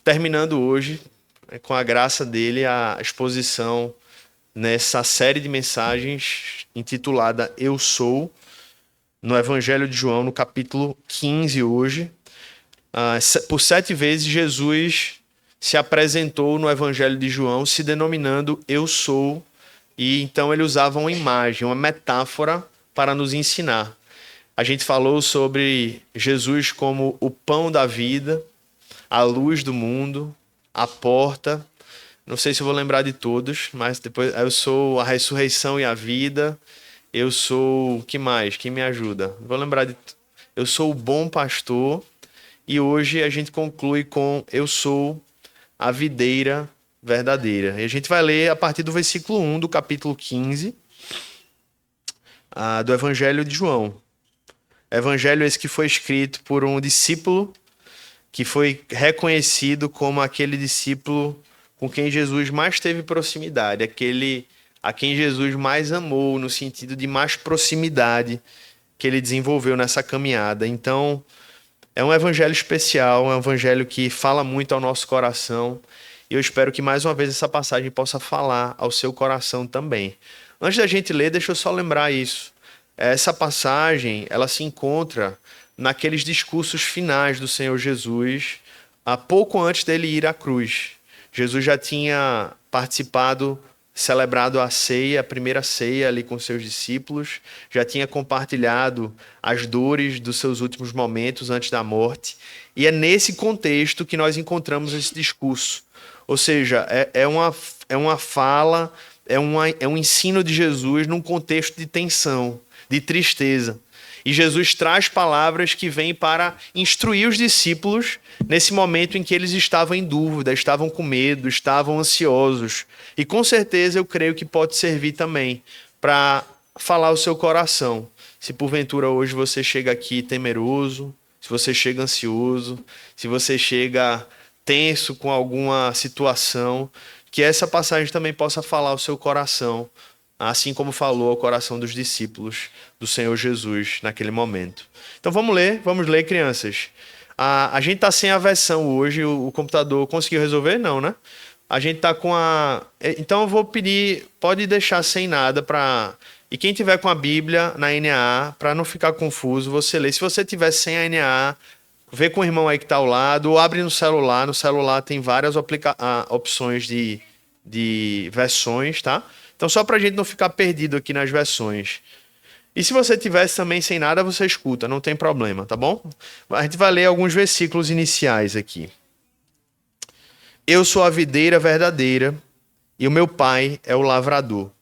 terminando hoje, com a graça dele, a exposição nessa série de mensagens intitulada Eu Sou, no Evangelho de João, no capítulo 15 hoje. Por 7 vezes, Jesus se apresentou no Evangelho de João se denominando Eu Sou, e então ele usava uma imagem, uma metáfora para nos ensinar. A gente falou sobre Jesus como o pão da vida, a luz do mundo, a porta. Não sei se eu vou lembrar de todos, mas depois eu sou a ressurreição e a vida. Eu sou, o que mais? Quem me ajuda? Vou lembrar de. Eu sou o bom pastor. E hoje a gente conclui com eu sou a videira verdadeira. E a gente vai ler a partir do versículo 1 do capítulo 15 do Evangelho de João. Evangelho esse que foi escrito por um discípulo que foi reconhecido como aquele discípulo com quem Jesus mais teve proximidade, aquele a quem Jesus mais amou, no sentido de mais proximidade que ele desenvolveu nessa caminhada. Então, é um evangelho especial, é um evangelho que fala muito ao nosso coração, e eu espero que mais uma vez essa passagem possa falar ao seu coração também. Antes da gente ler, deixa eu só lembrar isso. Essa passagem, ela se encontra naqueles discursos finais do Senhor Jesus, há pouco antes dele ir à cruz. Jesus já tinha participado, celebrado a ceia, a primeira ceia ali com seus discípulos, já tinha compartilhado as dores dos seus últimos momentos antes da morte, e é nesse contexto que nós encontramos esse discurso. Ou seja, é uma fala, é um ensino de Jesus num contexto de tensão, de tristeza. E Jesus traz palavras que vêm para instruir os discípulos nesse momento em que eles estavam em dúvida, estavam com medo, estavam ansiosos. E com certeza eu creio que pode servir também para falar o seu coração. Se porventura hoje você chega aqui temeroso, se você chega ansioso, se você chega tenso com alguma situação, que essa passagem também possa falar ao seu coração, assim como falou ao coração dos discípulos do Senhor Jesus naquele momento. Então vamos ler, crianças. A gente tá sem a versão hoje, o computador conseguiu resolver? Não, né? A gente tá com a... Então eu vou pedir, pode deixar sem nada para... E quem tiver com a Bíblia na NAA, para não ficar confuso, você lê. Se você tiver sem a NAA, vê com o irmão aí que tá ao lado, ou abre no celular tem várias opções de versões, tá? Então, só para a gente não ficar perdido aqui nas versões. E se você tivesse também sem nada, você escuta, não tem problema, tá bom? A gente vai ler alguns versículos iniciais aqui. Eu sou a videira verdadeira e o meu pai é o lavrador.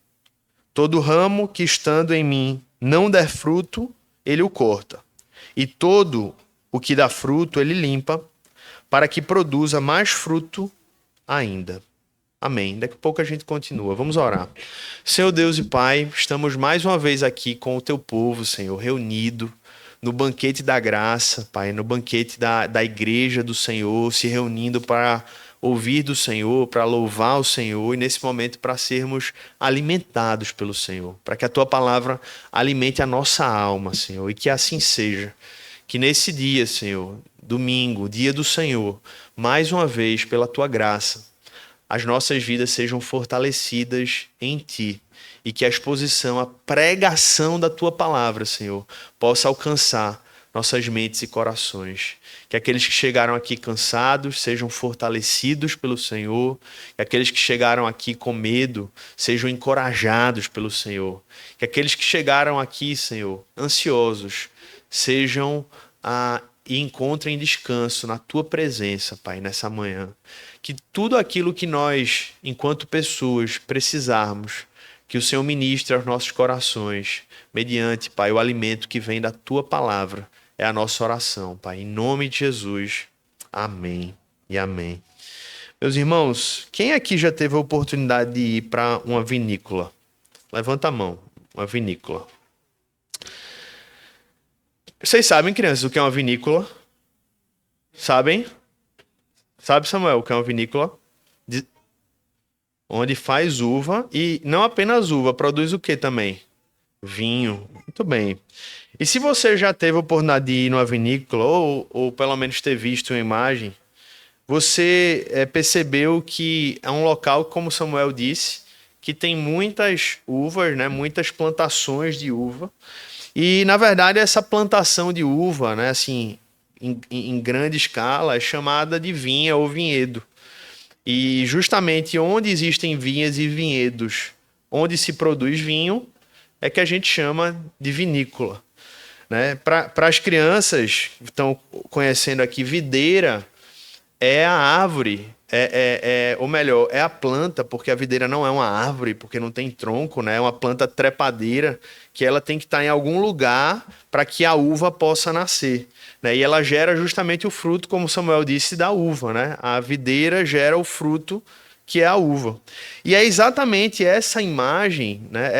Todo ramo que estando em mim não der fruto, ele o corta. E todo o que dá fruto, ele limpa, para que produza mais fruto ainda. Amém. Daqui a pouco a gente continua. Vamos orar. Senhor Deus e Pai, estamos mais uma vez aqui com o teu povo, Senhor, reunido no banquete da graça, Pai, no banquete da igreja do Senhor, se reunindo para ouvir do Senhor, para louvar o Senhor e nesse momento para sermos alimentados pelo Senhor, para que a tua palavra alimente a nossa alma, Senhor, e que assim seja. Que nesse dia, Senhor, domingo, dia do Senhor, mais uma vez, pela tua graça, as nossas vidas sejam fortalecidas em Ti e que a exposição, a pregação da Tua palavra, Senhor, possa alcançar nossas mentes e corações. Que aqueles que chegaram aqui cansados sejam fortalecidos pelo Senhor, que aqueles que chegaram aqui com medo sejam encorajados pelo Senhor, que aqueles que chegaram aqui, Senhor, ansiosos, sejam e encontrem descanso na Tua presença, Pai, nessa manhã. Que tudo aquilo que nós, enquanto pessoas, precisarmos, que o Senhor ministre aos nossos corações, mediante, Pai, o alimento que vem da Tua palavra, é a nossa oração, Pai. Em nome de Jesus, amém e amém. Meus irmãos, quem aqui já teve a oportunidade de ir para uma vinícola? Levanta a mão, uma vinícola. Vocês sabem, crianças, o que é uma vinícola? Sabem? Sabe, Samuel, o que é uma vinícola? Onde faz uva e não apenas uva, produz o que também? Vinho. Muito bem. E se você já teve a oportunidade de ir numa vinícola ou pelo menos ter visto uma imagem, você percebeu que é um local, como Samuel disse, que tem muitas uvas, né? Muitas plantações de uva. E, na verdade, essa plantação de uva, né? Assim, em grande escala, é chamada de vinha ou vinhedo. E justamente onde existem vinhas e vinhedos, onde se produz vinho, é que a gente chama de vinícola. Né? Para as crianças que estão conhecendo aqui, videira é a árvore, ou melhor, é a planta, porque a videira não é uma árvore, porque não tem tronco, né? É uma planta trepadeira que ela tem que estar em algum lugar para que a uva possa nascer. Né? E ela gera justamente o fruto, como Samuel disse, da uva. Né? A videira gera o fruto que é a uva. E é exatamente essa imagem, né?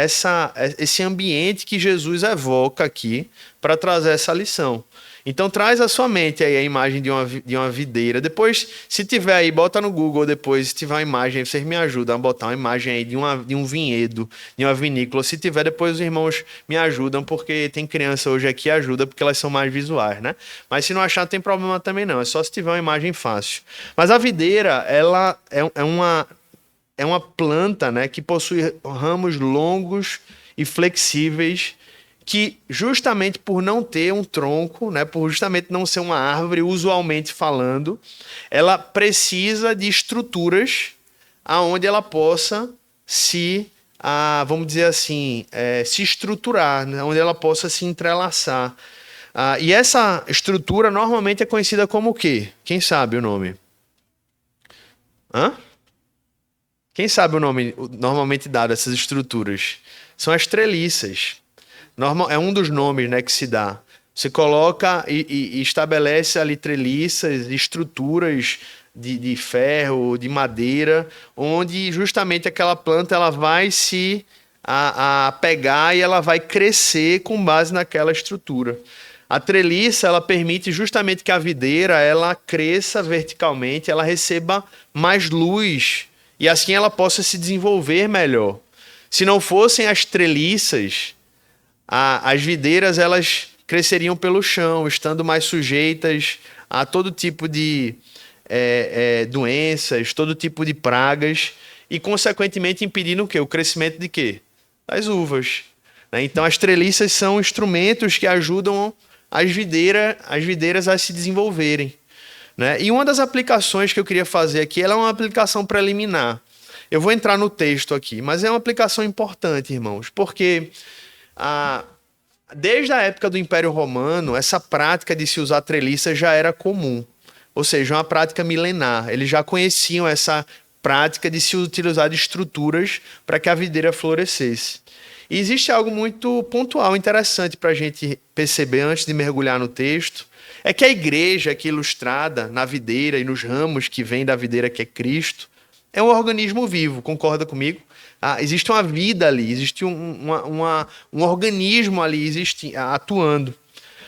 Esse ambiente que Jesus evoca aqui para trazer essa lição. Então traz à sua mente aí a imagem de uma videira. Depois, se tiver aí, bota no Google depois, se tiver uma imagem, vocês me ajudam a botar uma imagem aí de um vinhedo, de uma vinícola. Se tiver, depois os irmãos me ajudam, porque tem criança hoje aqui que ajuda, porque elas são mais visuais, né? Mas se não achar, não tem problema também não, é só se tiver uma imagem fácil. Mas a videira, ela é uma planta, né, que possui ramos longos e flexíveis, que justamente por não ter um tronco, né, por justamente não ser uma árvore, usualmente falando, ela precisa de estruturas aonde ela possa vamos dizer assim, se estruturar, né, onde ela possa se entrelaçar. E essa estrutura normalmente é conhecida como o quê? Quem sabe o nome? Hã? Quem sabe o nome normalmente dado a essas estruturas? São as treliças. É um dos nomes, né, que se dá. Você coloca e estabelece ali treliças, estruturas de ferro, de madeira, onde justamente aquela planta ela vai se a pegar e ela vai crescer com base naquela estrutura. A treliça ela permite justamente que a videira ela cresça verticalmente, ela receba mais luz e assim ela possa se desenvolver melhor. Se não fossem as treliças, as videiras elas cresceriam pelo chão, estando mais sujeitas a todo tipo de doenças, todo tipo de pragas e, consequentemente, impedindo o quê? O crescimento de quê? Das uvas. Né? Então, as treliças são instrumentos que ajudam as videiras a se desenvolverem. Né? E uma das aplicações que eu queria fazer aqui, ela é uma aplicação preliminar. Eu vou entrar no texto aqui, mas é uma aplicação importante, irmãos, porque desde a época do Império Romano, essa prática de se usar treliças já era comum. Ou seja, uma prática milenar. Eles já conheciam essa prática de se utilizar de estruturas para que a videira florescesse. E existe algo muito pontual, interessante para a gente perceber antes de mergulhar no texto, é que a igreja que é ilustrada na videira e nos ramos que vem da videira que é Cristo, é um organismo vivo, concorda comigo? Existe uma vida ali, existe um organismo ali atuando,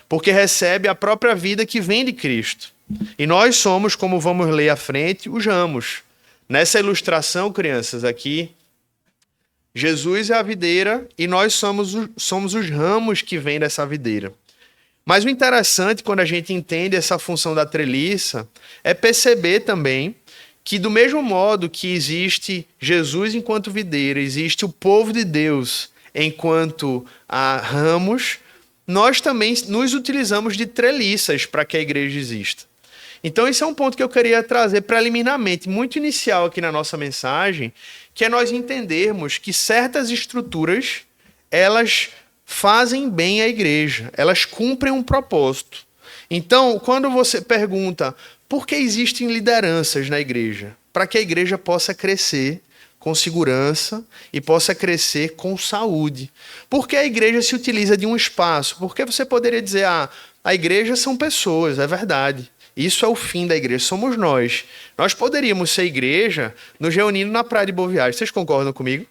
porque recebe a própria vida que vem de Cristo. E nós somos, como vamos ler à frente, os ramos. Nessa ilustração, crianças, aqui, Jesus é a videira e nós somos os ramos que vêm dessa videira. Mas o interessante, quando a gente entende essa função da treliça, é perceber também que do mesmo modo que existe Jesus enquanto videira, existe o povo de Deus enquanto ramos, nós também nos utilizamos de treliças para que a igreja exista. Então esse é um ponto que eu queria trazer preliminarmente, muito inicial aqui na nossa mensagem, que é nós entendermos que certas estruturas, elas fazem bem à igreja, elas cumprem um propósito. Então, quando você pergunta por que existem lideranças na igreja? Para que a igreja possa crescer com segurança e possa crescer com saúde. Por que a igreja se utiliza de um espaço? Porque você poderia dizer, a igreja são pessoas, é verdade. Isso é o fim da igreja, somos nós. Nós poderíamos ser igreja nos reunindo na praia de Boa Viagem. Vocês concordam comigo?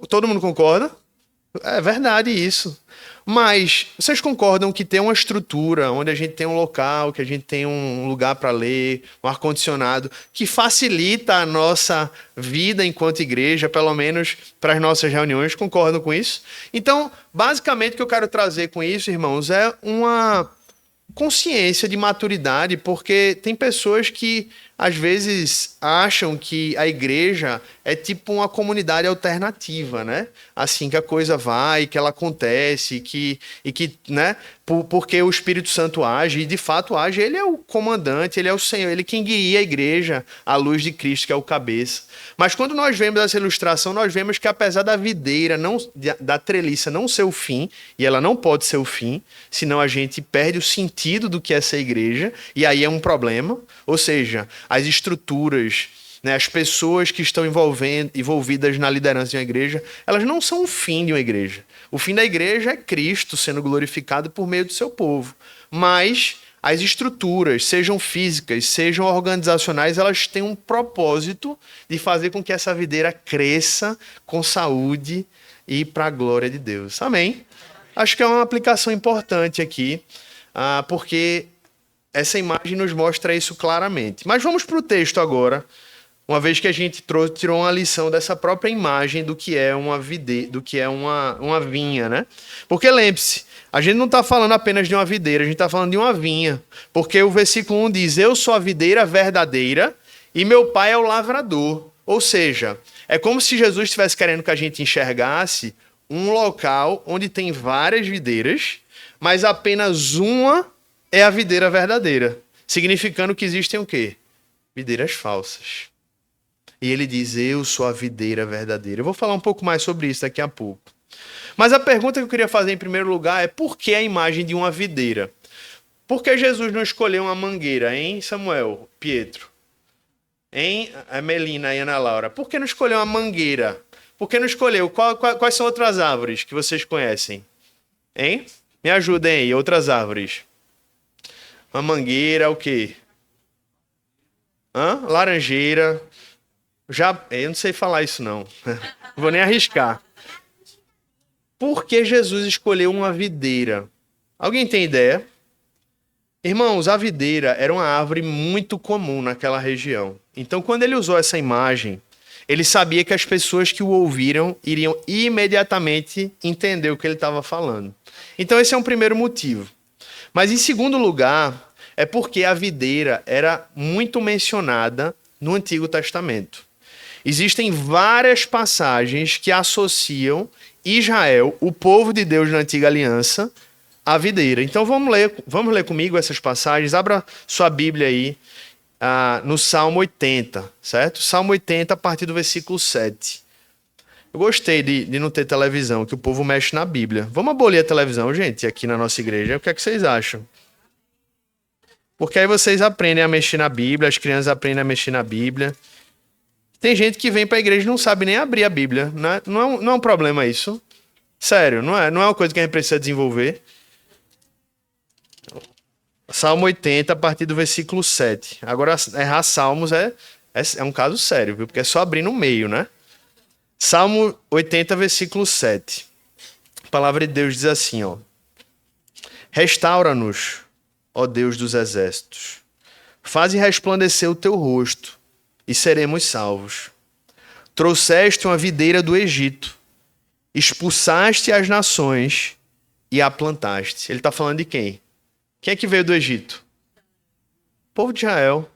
Todo mundo concorda? É verdade isso. Mas vocês concordam que tem uma estrutura onde a gente tem um local, que a gente tem um lugar para ler, um ar-condicionado, que facilita a nossa vida enquanto igreja, pelo menos para as nossas reuniões? Concordam com isso? Então, basicamente, o que eu quero trazer com isso, irmãos, é uma consciência de maturidade, porque tem pessoas que às vezes acham que a igreja é tipo uma comunidade alternativa, né? Assim que a coisa vai, que ela acontece, que, né? Porque o Espírito Santo age, e de fato age, ele é o comandante, ele é o Senhor, ele quem guia a igreja à luz de Cristo, que é o cabeça. Mas quando nós vemos essa ilustração, nós vemos que apesar da videira, da treliça não ser o fim, e ela não pode ser o fim, senão a gente perde o sentido do que é essa igreja, e aí é um problema. Ou seja, as estruturas, né, as pessoas que estão envolvidas na liderança de uma igreja, elas não são o fim de uma igreja. O fim da igreja é Cristo sendo glorificado por meio do seu povo. Mas as estruturas, sejam físicas, sejam organizacionais, elas têm um propósito de fazer com que essa videira cresça com saúde e para a glória de Deus. Amém? Acho que é uma aplicação importante aqui, porque essa imagem nos mostra isso claramente. Mas vamos para o texto agora, uma vez que a gente tirou uma lição dessa própria imagem do que é uma vinha, né? Porque lembre-se, a gente não está falando apenas de uma videira, a gente está falando de uma vinha. Porque o versículo 1 diz: eu sou a videira verdadeira e meu pai é o lavrador. Ou seja, é como se Jesus estivesse querendo que a gente enxergasse um local onde tem várias videiras, mas apenas uma é a videira verdadeira. Significando que existem o quê? Videiras falsas. E ele diz: eu sou a videira verdadeira. Eu vou falar um pouco mais sobre isso daqui a pouco. Mas a pergunta que eu queria fazer em primeiro lugar é: por que a imagem de uma videira? Por que Jesus não escolheu uma mangueira, hein, Samuel, Pietro? Hein, a Melina e Ana Laura? Por que não escolheu uma mangueira? Por que não escolheu? Quais são outras árvores que vocês conhecem? Hein? Me ajudem aí, outras árvores. Uma mangueira, o quê? Laranjeira. Eu não sei falar isso, não. Não vou nem arriscar. Por que Jesus escolheu uma videira? Alguém tem ideia? Irmãos, a videira era uma árvore muito comum naquela região. Então, quando ele usou essa imagem, ele sabia que as pessoas que o ouviram iriam imediatamente entender o que ele estava falando. Então, esse é um primeiro motivo. Mas, em segundo lugar, é porque a videira era muito mencionada no Antigo Testamento. Existem várias passagens que associam Israel, o povo de Deus na Antiga Aliança, à videira. Então vamos ler comigo essas passagens. Abra sua Bíblia aí no Salmo 80, certo? Salmo 80, a partir do versículo 7. Eu gostei de não ter televisão, que o povo mexe na Bíblia. Vamos abolir a televisão, gente, aqui na nossa igreja. O que é que vocês acham? Porque aí vocês aprendem a mexer na Bíblia, as crianças aprendem a mexer na Bíblia. Tem gente que vem para a igreja e não sabe nem abrir a Bíblia. Não é um problema isso. Sério, não é uma coisa que a gente precisa desenvolver. Salmo 80, a partir do versículo 7. Agora, errar salmos é um caso sério, viu? Porque é só abrir no meio, né? Salmo 80, versículo 7. A palavra de Deus diz assim, ó: restaura-nos, ó Deus dos exércitos. Faze resplandecer o teu rosto, e seremos salvos. Trouxeste uma videira do Egito, expulsaste as nações e a plantaste. Ele está falando de quem? Quem é que veio do Egito? O povo de Israel.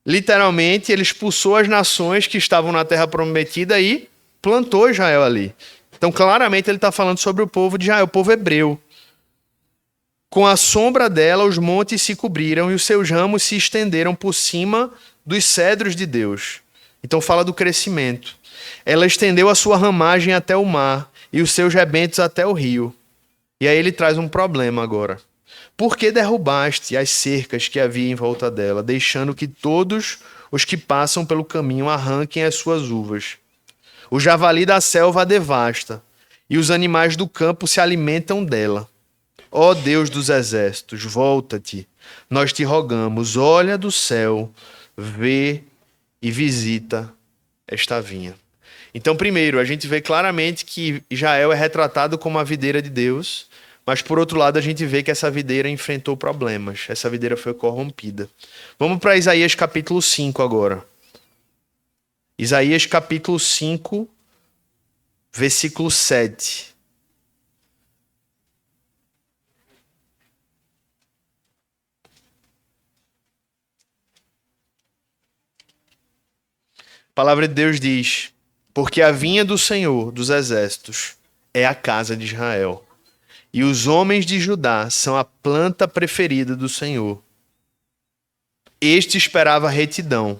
Literalmente, ele expulsou as nações que estavam na terra prometida e plantou Israel ali. Então, claramente, ele está falando sobre o povo de Israel, o povo hebreu. Com a sombra dela, os montes se cobriram e os seus ramos se estenderam por cima dos cedros de Deus. Então, fala do crescimento. Ela estendeu a sua ramagem até o mar e os seus rebentos até o rio. E aí ele traz um problema agora. Por que derrubaste as cercas que havia em volta dela, deixando que todos os que passam pelo caminho arranquem as suas uvas? O javali da selva a devasta, e os animais do campo se alimentam dela. Ó Deus dos exércitos, volta-te, nós te rogamos, olha do céu, vê e visita esta vinha. Então, primeiro, a gente vê claramente que Israel é retratado como a videira de Deus, mas por outro lado a gente vê que essa videira enfrentou problemas, essa videira foi corrompida. Vamos para Isaías capítulo 5 agora. Isaías capítulo 5, versículo 7. A palavra de Deus diz: porque a vinha do Senhor dos exércitos é a casa de Israel, e os homens de Judá são a planta preferida do Senhor. Este esperava retidão,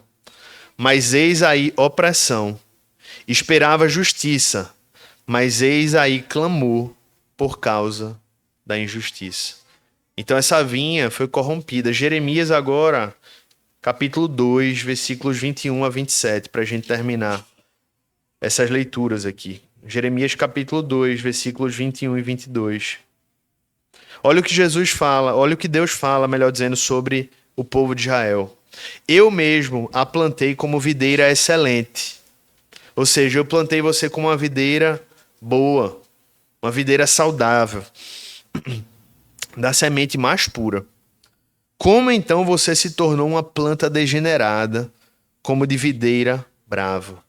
mas eis aí opressão. Esperava justiça, mas eis aí clamor por causa da injustiça. Então essa vinha foi corrompida. Jeremias agora, capítulo 2, versículos 21 a 27, para a gente terminar essas leituras aqui. Jeremias capítulo 2, versículos 21 e 22. Olha o que Jesus fala, olha o que Deus fala, melhor dizendo, sobre o povo de Israel. Eu mesmo a plantei como videira excelente. Ou seja, eu plantei você como uma videira boa, uma videira saudável, da semente mais pura. Como então você se tornou uma planta degenerada, como de videira brava?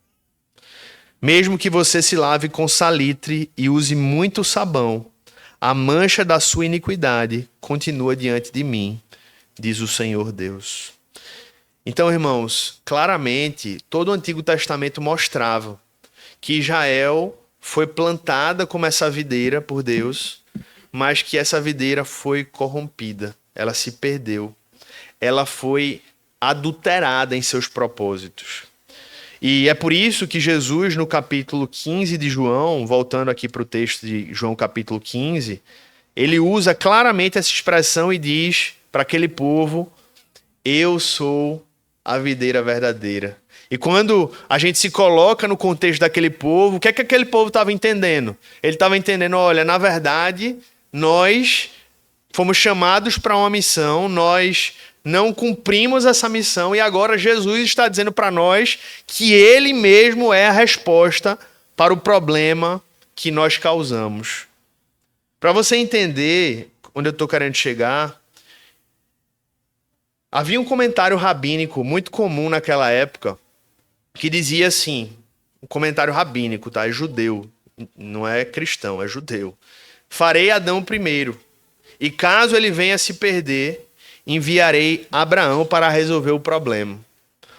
Mesmo que você se lave com salitre e use muito sabão, a mancha da sua iniquidade continua diante de mim, diz o Senhor Deus. Então, irmãos, claramente, todo o Antigo Testamento mostrava que Israel foi plantada como essa videira por Deus, mas que essa videira foi corrompida, ela se perdeu, ela foi adulterada em seus propósitos. E é por isso que Jesus, no capítulo 15 de João, voltando aqui para o texto de João capítulo 15, ele usa claramente essa expressão e diz para aquele povo: eu sou a videira verdadeira. E quando a gente se coloca no contexto daquele povo, o que é que aquele povo estava entendendo? Ele estava entendendo, olha, na verdade, nós fomos chamados para uma missão, nós não cumprimos essa missão e agora Jesus está dizendo para nós que ele mesmo é a resposta para o problema que nós causamos. Para você entender onde eu estou querendo chegar, havia um comentário rabínico muito comum naquela época que dizia assim, um comentário rabínico, tá? É judeu, não é cristão, é judeu. Farei Adão primeiro, e caso ele venha se perder, enviarei Abraão para resolver o problema.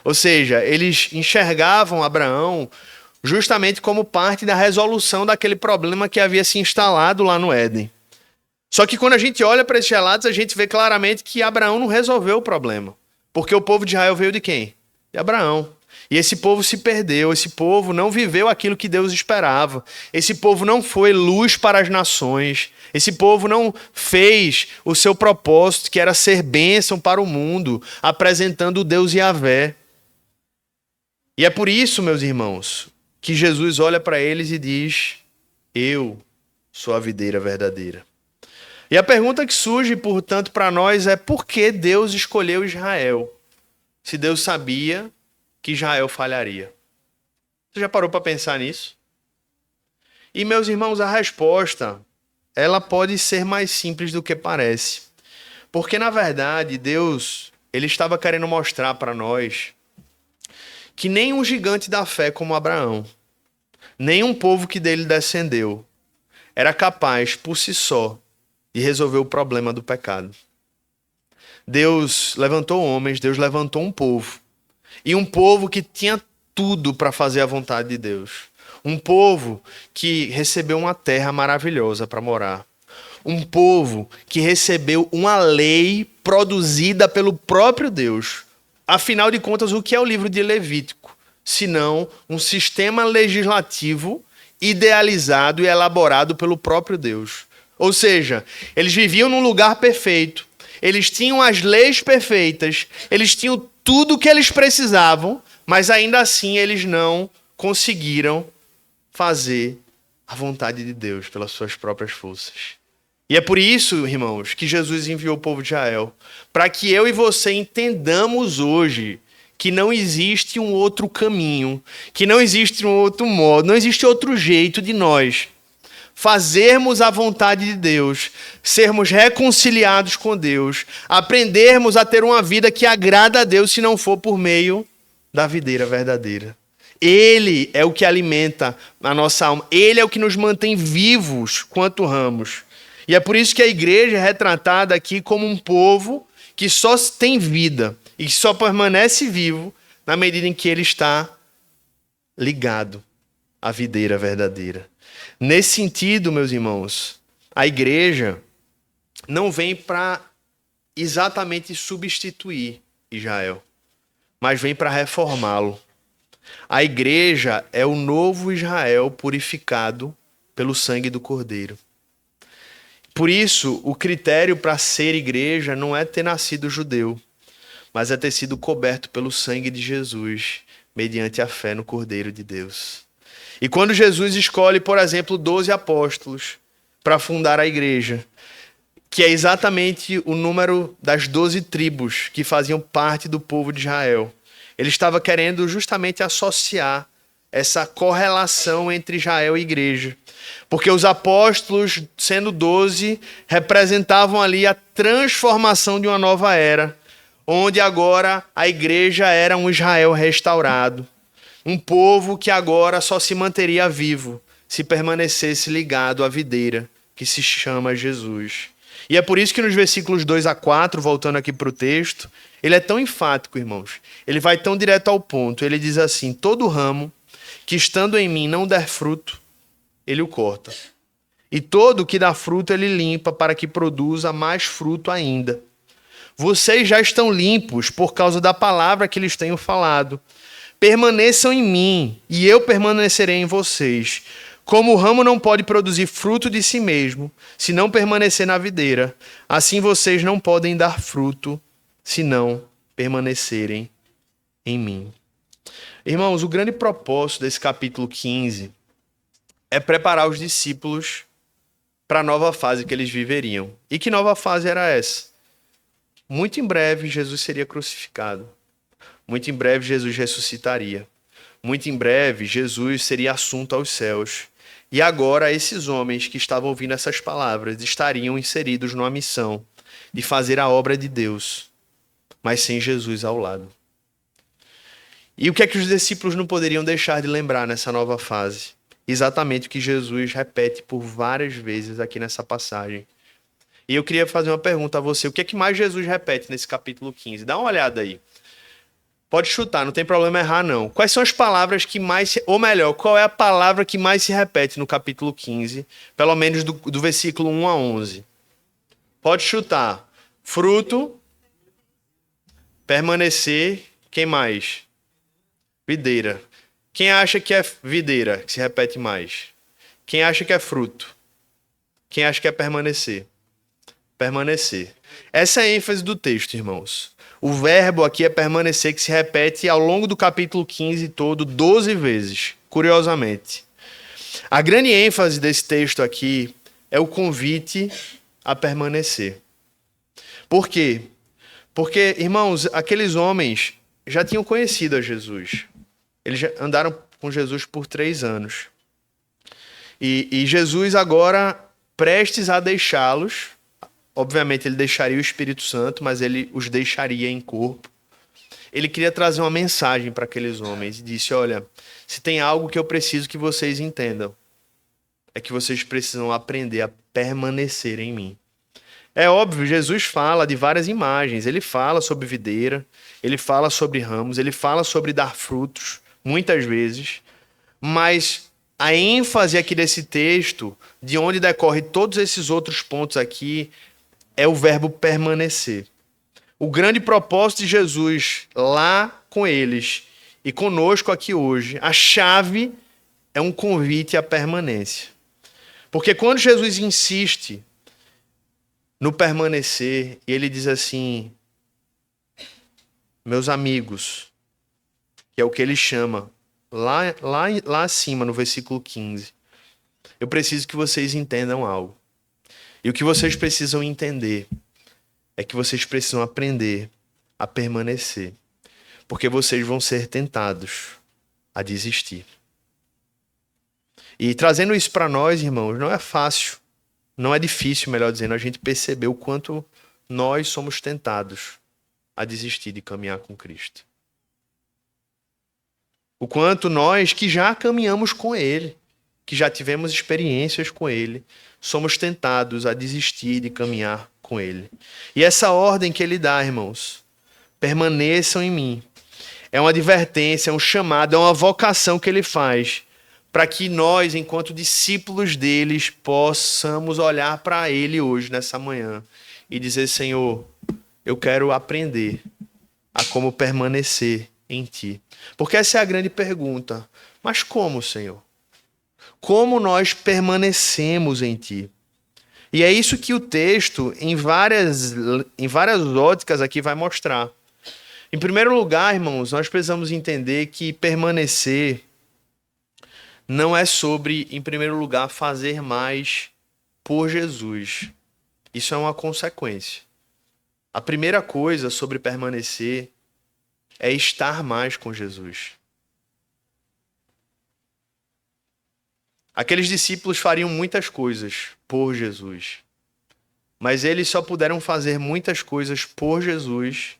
Ou seja, eles enxergavam Abraão justamente como parte da resolução daquele problema que havia se instalado lá no Éden. Só que quando a gente olha para esses relatos, a gente vê claramente que Abraão não resolveu o problema. Porque o povo de Israel veio de quem? De Abraão. E esse povo se perdeu, esse povo não viveu aquilo que Deus esperava. Esse povo não foi luz para as nações. Esse povo não fez o seu propósito, que era ser bênção para o mundo, apresentando o Deus Yahvé. E é por isso, meus irmãos, que Jesus olha para eles e diz: eu sou a videira verdadeira. E a pergunta que surge, portanto, para nós é: por que Deus escolheu Israel? Se Deus sabia que Israel falharia. Você já parou para pensar nisso? E, meus irmãos, a resposta, ela pode ser mais simples do que parece. Porque, na verdade, Deus, ele estava querendo mostrar para nós que nem um gigante da fé como Abraão, nem um povo que dele descendeu, era capaz, por si só, de resolver o problema do pecado. Deus levantou homens, Deus levantou um povo. E um povo que tinha tudo para fazer a vontade de Deus. Um povo que recebeu uma terra maravilhosa para morar. Um povo que recebeu uma lei produzida pelo próprio Deus. Afinal de contas, o que é o livro de Levítico? Senão um sistema legislativo idealizado e elaborado pelo próprio Deus. Ou seja, eles viviam num lugar perfeito. Eles tinham as leis perfeitas. Eles tinham tudo o que eles precisavam, mas ainda assim eles não conseguiram fazer a vontade de Deus pelas suas próprias forças. E é por isso, irmãos, que Jesus enviou o povo de Israel, para que eu e você entendamos hoje que não existe um outro caminho, que não existe um outro modo, não existe outro jeito de nós fazermos a vontade de Deus, sermos reconciliados com Deus, aprendermos a ter uma vida que agrada a Deus, se não for por meio da videira verdadeira. Ele é o que alimenta a nossa alma, ele é o que nos mantém vivos quanto ramos. E é por isso que a igreja é retratada aqui como um povo que só tem vida e que só permanece vivo na medida em que ele está ligado à videira verdadeira. Nesse sentido, meus irmãos, a igreja não vem para exatamente substituir Israel, mas vem para reformá-lo. A igreja é o novo Israel purificado pelo sangue do Cordeiro. Por isso, o critério para ser igreja não é ter nascido judeu, mas é ter sido coberto pelo sangue de Jesus, mediante a fé no Cordeiro de Deus. E quando Jesus escolhe, por exemplo, 12 apóstolos para fundar a igreja, que é exatamente o número das 12 tribos que faziam parte do povo de Israel, ele estava querendo justamente associar essa correlação entre Israel e igreja. Porque os apóstolos, sendo 12, representavam ali a transformação de uma nova era, onde agora a igreja era um Israel restaurado. Um povo que agora só se manteria vivo se permanecesse ligado à videira, que se chama Jesus. E é por isso que nos versículos 2 a 4, voltando aqui para o texto, ele é tão enfático, irmãos. Ele vai tão direto ao ponto. Ele diz assim: todo ramo que estando em mim não der fruto, ele o corta. E todo que dá fruto, ele limpa, para que produza mais fruto ainda. Vocês já estão limpos por causa da palavra que lhes tenho falado. Permaneçam em mim, e eu permanecerei em vocês. Como o ramo não pode produzir fruto de si mesmo, se não permanecer na videira, assim vocês não podem dar fruto, se não permanecerem em mim. Irmãos, o grande propósito desse capítulo 15 é preparar os discípulos para a nova fase que eles viveriam. E que nova fase era essa? Muito em breve Jesus seria crucificado. Muito em breve Jesus ressuscitaria. Muito em breve Jesus seria assunto aos céus. E agora esses homens que estavam ouvindo essas palavras estariam inseridos numa missão de fazer a obra de Deus, mas sem Jesus ao lado. E o que é que os discípulos não poderiam deixar de lembrar nessa nova fase? Exatamente o que Jesus repete por várias vezes aqui nessa passagem. E eu queria fazer uma pergunta a você. O que é que mais Jesus repete nesse capítulo 15? Dá uma olhada aí. Pode chutar, não tem problema errar, não. Quais são as palavras que mais... Ou melhor, qual é a palavra que mais se repete no capítulo 15? Pelo menos do versículo 1 a 11. Pode chutar. Fruto. Permanecer. Quem mais? Videira. Quem acha que é videira, que se repete mais? Quem acha que é fruto? Quem acha que é permanecer? Permanecer. Essa é a ênfase do texto, irmãos. O verbo aqui é permanecer, que se repete ao longo do capítulo 15 todo 12 vezes, curiosamente. A grande ênfase desse texto aqui é o convite a permanecer. Por quê? Porque, irmãos, aqueles homens já tinham conhecido a Jesus. Eles já andaram com Jesus por 3 anos. E Jesus agora, prestes a deixá-los, obviamente ele deixaria o Espírito Santo, mas ele os deixaria em corpo. Ele queria trazer uma mensagem para aqueles homens e disse: olha, se tem algo que eu preciso que vocês entendam, é que vocês precisam aprender a permanecer em mim. É óbvio, Jesus fala de várias imagens. Ele fala sobre videira, ele fala sobre ramos, ele fala sobre dar frutos, muitas vezes. Mas a ênfase aqui desse texto, de onde decorre todos esses outros pontos aqui, é o verbo permanecer. O grande propósito de Jesus lá com eles e conosco aqui hoje, a chave é um convite à permanência. Porque quando Jesus insiste no permanecer, ele diz assim: meus amigos, que é o que ele chama lá acima no versículo 15, eu preciso que vocês entendam algo. E o que vocês precisam entender é que vocês precisam aprender a permanecer, porque vocês vão ser tentados a desistir. E trazendo isso para nós, irmãos, não é fácil, não é difícil, melhor dizendo, a gente perceber o quanto nós somos tentados a desistir de caminhar com Cristo. O quanto nós que já caminhamos com Ele, que já tivemos experiências com Ele, somos tentados a desistir de caminhar com Ele. E essa ordem que Ele dá, irmãos, permaneçam em mim, É uma advertência, é um chamado, é uma vocação que ele faz para que nós, enquanto discípulos deles, possamos olhar para ele hoje, nessa manhã, e dizer: Senhor, eu quero aprender a como permanecer em ti. Porque essa é a grande pergunta. Mas como, Senhor? Como nós permanecemos em ti? E é isso que o texto, em várias óticas aqui, vai mostrar. Em primeiro lugar, irmãos, nós precisamos entender que permanecer não é sobre, em primeiro lugar, fazer mais por Jesus. Isso é uma consequência. A primeira coisa sobre permanecer é estar mais com Jesus. Aqueles discípulos fariam muitas coisas por Jesus, mas eles só puderam fazer muitas coisas por Jesus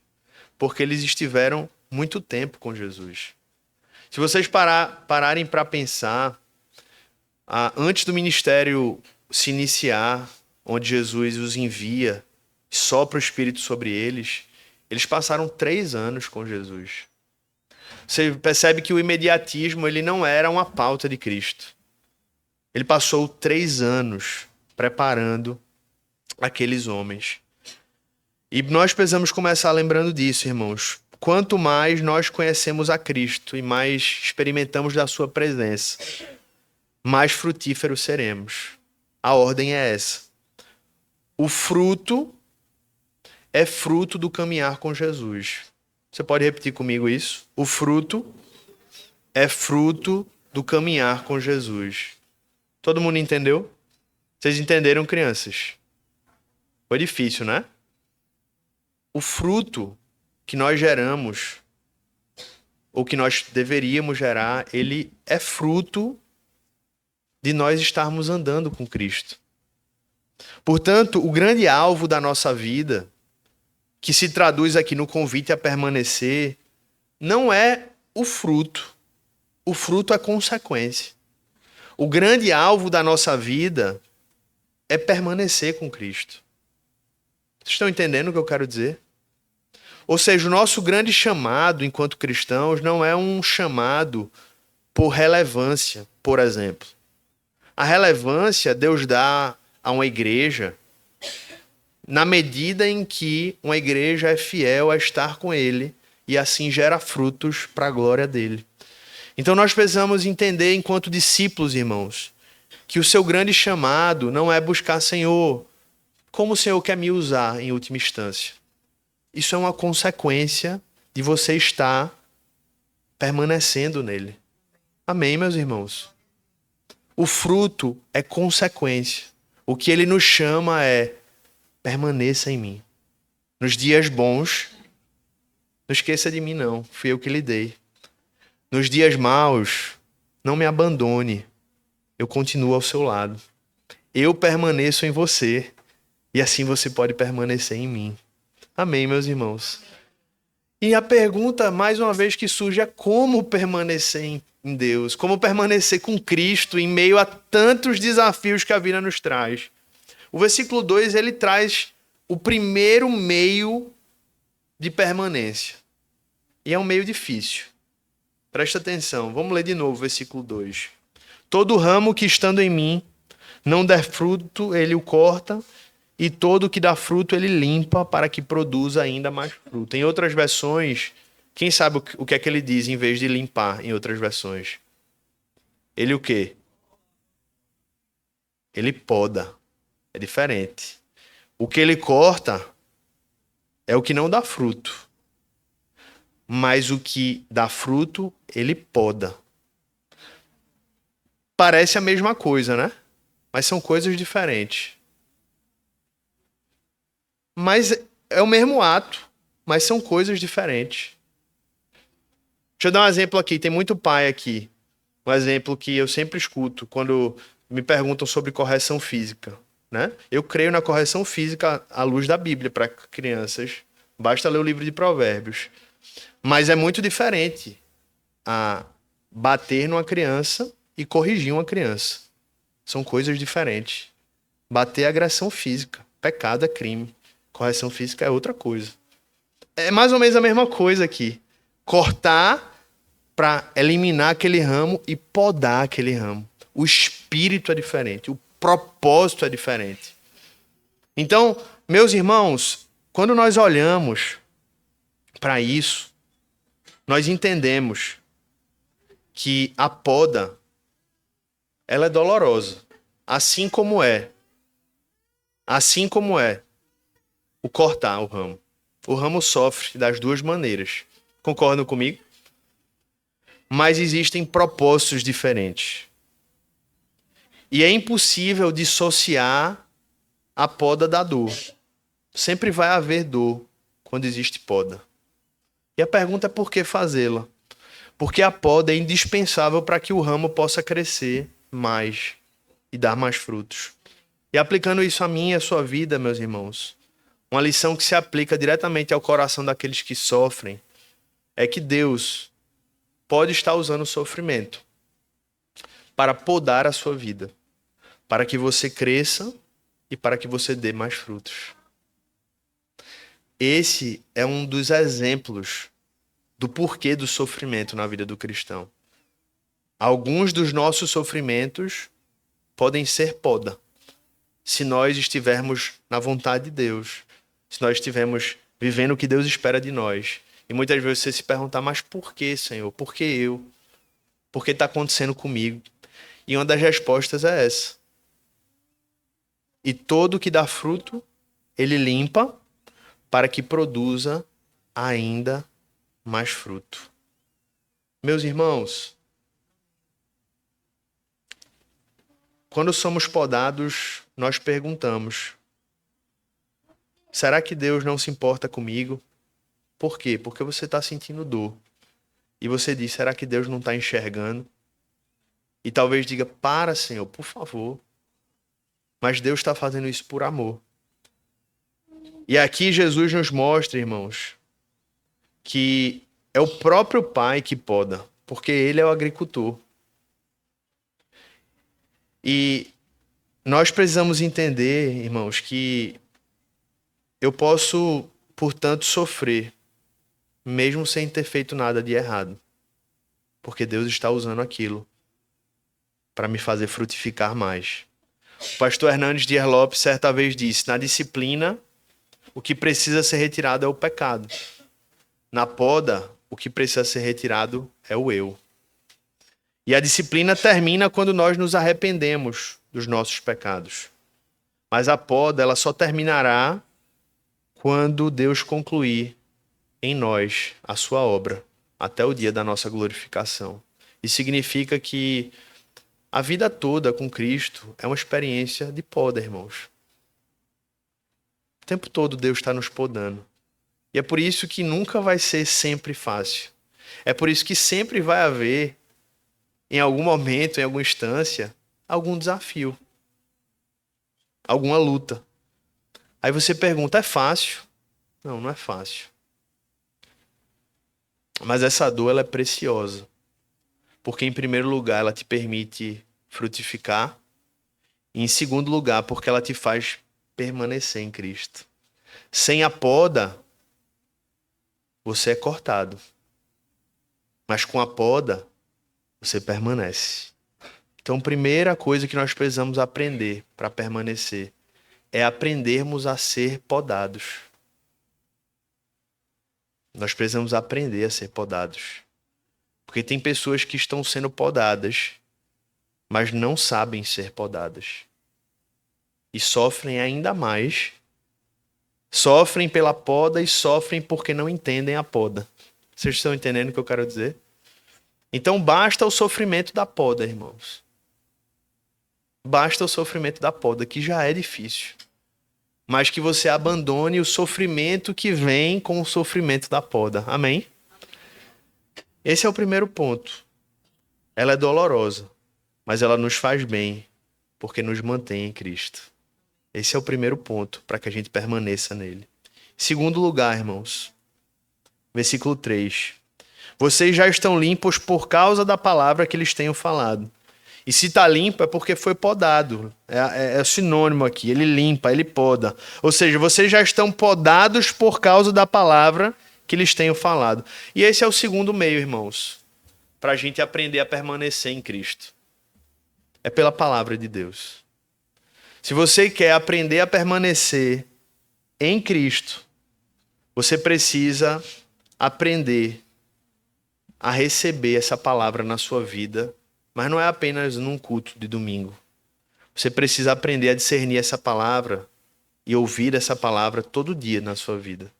porque eles estiveram muito tempo com Jesus. Se vocês pararem para pensar, antes do ministério se iniciar, onde Jesus os envia, sopra o Espírito sobre eles, eles passaram 3 anos com Jesus. Você percebe que o imediatismo ele não era uma pauta de Cristo. Ele passou 3 anos preparando aqueles homens. E nós precisamos começar lembrando disso, irmãos. Quanto mais nós conhecemos a Cristo e mais experimentamos da sua presença, mais frutíferos seremos. A ordem é essa. O fruto é fruto do caminhar com Jesus. Você pode repetir comigo isso? O fruto é fruto do caminhar com Jesus. Todo mundo entendeu? Vocês entenderam, crianças? Foi difícil, né? O fruto que nós geramos, ou que nós deveríamos gerar, ele é fruto de nós estarmos andando com Cristo. Portanto, o grande alvo da nossa vida, que se traduz aqui no convite a permanecer, não é o fruto. O fruto é consequência. O grande alvo da nossa vida é permanecer com Cristo. Vocês estão entendendo o que eu quero dizer? Ou seja, o nosso grande chamado enquanto cristãos não é um chamado por relevância, por exemplo. A relevância Deus dá a uma igreja na medida em que uma igreja é fiel a estar com Ele e assim gera frutos para a glória dele. Então nós precisamos entender, enquanto discípulos, irmãos, que o seu grande chamado não é buscar: Senhor, como o Senhor quer me usar em última instância. Isso é uma consequência de você estar permanecendo nele. Amém, meus irmãos? O fruto é consequência. O que ele nos chama é: permaneça em mim. Nos dias bons, não esqueça de mim não, fui eu que lhe dei. Nos dias maus, não me abandone, eu continuo ao seu lado. Eu permaneço em você e assim você pode permanecer em mim. Amém, meus irmãos? E a pergunta, mais uma vez, que surge é: como permanecer em Deus? Como permanecer com Cristo em meio a tantos desafios que a vida nos traz? O versículo 2, ele traz o primeiro meio de permanência. E é um meio difícil. Presta atenção, vamos ler de novo o versículo 2. Todo ramo que estando em mim não der fruto, ele o corta, e todo que dá fruto ele limpa para que produza ainda mais fruto. Em outras versões, quem sabe o que é que ele diz em vez de limpar em outras versões? Ele o quê? Ele poda. É diferente. O que ele corta é o que não dá fruto. Mas o que dá fruto, ele poda. Parece a mesma coisa, né? Mas são coisas diferentes. Mas é o mesmo ato, mas são coisas diferentes. Deixa eu dar um exemplo aqui. Tem muito pai aqui. Um exemplo que eu sempre escuto quando me perguntam sobre correção física, né? Eu creio na correção física à luz da Bíblia para crianças. Basta ler o livro de Provérbios. Mas é muito diferente a bater numa criança e corrigir uma criança. São coisas diferentes. Bater é agressão física. Pecado é crime. Correção física é outra coisa. É mais ou menos a mesma coisa aqui. Cortar para eliminar aquele ramo e podar aquele ramo. O espírito é diferente, o propósito é diferente. Então, meus irmãos, quando nós olhamos para isso, nós entendemos que a poda, ela é dolorosa, assim como é o cortar o ramo. O ramo sofre das duas maneiras. Concordam comigo? Mas existem propósitos diferentes. E é impossível dissociar a poda da dor. Sempre vai haver dor quando existe poda. E a pergunta é por que fazê-la? Porque a poda é indispensável para que o ramo possa crescer mais e dar mais frutos. E aplicando isso a mim e a sua vida, meus irmãos, uma lição que se aplica diretamente ao coração daqueles que sofrem é que Deus pode estar usando o sofrimento para podar a sua vida, para que você cresça e para que você dê mais frutos. Esse é um dos exemplos do porquê do sofrimento na vida do cristão. Alguns dos nossos sofrimentos podem ser poda, se nós estivermos na vontade de Deus, se nós estivermos vivendo o que Deus espera de nós. E muitas vezes você se perguntar, mas por que, Senhor? Por que eu? Por que está acontecendo comigo? E uma das respostas é essa. E todo que dá fruto, ele limpa para que produza ainda mais fruto. Meus irmãos, quando somos podados, nós perguntamos, será que Deus não se importa comigo? Por quê? Porque você está sentindo dor. E você diz, será que Deus não está enxergando? E talvez diga, para, Senhor, por favor. Mas Deus está fazendo isso por amor. E aqui Jesus nos mostra, irmãos, que é o próprio Pai que poda, porque Ele é o agricultor. E nós precisamos entender, irmãos, que eu posso, portanto, sofrer, mesmo sem ter feito nada de errado, porque Deus está usando aquilo para me fazer frutificar mais. O pastor Hernandes Dias Lopes certa vez disse, na disciplina, o que precisa ser retirado é o pecado. Na poda, o que precisa ser retirado é o eu. E a disciplina termina quando nós nos arrependemos dos nossos pecados. Mas a poda, ela só terminará quando Deus concluir em nós a sua obra, até o dia da nossa glorificação. Isso significa que a vida toda com Cristo é uma experiência de poda, irmãos. O tempo todo Deus está nos podando. E é por isso que nunca vai ser sempre fácil. É por isso que sempre vai haver, em algum momento, em alguma instância, algum desafio. Alguma luta. Aí você pergunta, é fácil? Não, não é fácil. Mas essa dor, ela é preciosa. Porque, em primeiro lugar, ela te permite frutificar. E, em segundo lugar, porque ela te faz permanecer em Cristo. Sem a poda, você é cortado. Mas com a poda, você permanece. Então, a primeira coisa que nós precisamos aprender para permanecer é aprendermos a ser podados. Nós precisamos aprender a ser podados. Porque tem pessoas que estão sendo podadas, mas não sabem ser podadas. E sofrem ainda mais. Sofrem pela poda e sofrem porque não entendem a poda. Vocês estão entendendo o que eu quero dizer? Então basta o sofrimento da poda, irmãos. Basta o sofrimento da poda, que já é difícil. Mas que você abandone o sofrimento que vem com o sofrimento da poda. Amém? Esse é o primeiro ponto. Ela é dolorosa, mas ela nos faz bem, porque nos mantém em Cristo. Esse é o primeiro ponto, para que a gente permaneça nele. Segundo lugar, irmãos, versículo 3. Vocês já estão limpos por causa da palavra que lhes tenho falado. E se está limpo é porque foi podado. É o sinônimo aqui. Ele limpa, ele poda. Ou seja, vocês já estão podados por causa da palavra que lhes tenho falado. E esse é o segundo meio, irmãos, para a gente aprender a permanecer em Cristo. É pela palavra de Deus. Se você quer aprender a permanecer em Cristo, você precisa aprender a receber essa palavra na sua vida, mas não é apenas num culto de domingo. Você precisa aprender a discernir essa palavra e ouvir essa palavra todo dia na sua vida.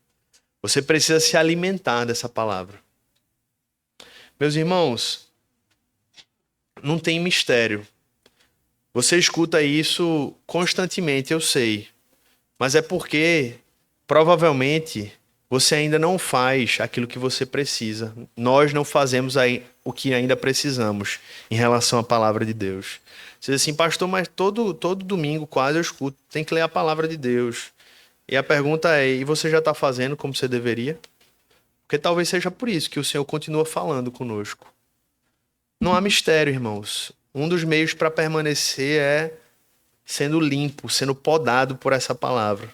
Você precisa se alimentar dessa palavra. Meus irmãos, não tem mistério. Você escuta isso constantemente, eu sei. Mas é porque, provavelmente, você ainda não faz aquilo que você precisa. Nós não fazemos o que ainda precisamos em relação à palavra de Deus. Você diz assim, pastor, mas todo domingo quase eu escuto, tem que ler a palavra de Deus. E a pergunta é, e você já está fazendo como você deveria? Porque talvez seja por isso que o Senhor continua falando conosco. Não há mistério, irmãos. Um dos meios para permanecer é sendo limpo, sendo podado por essa palavra.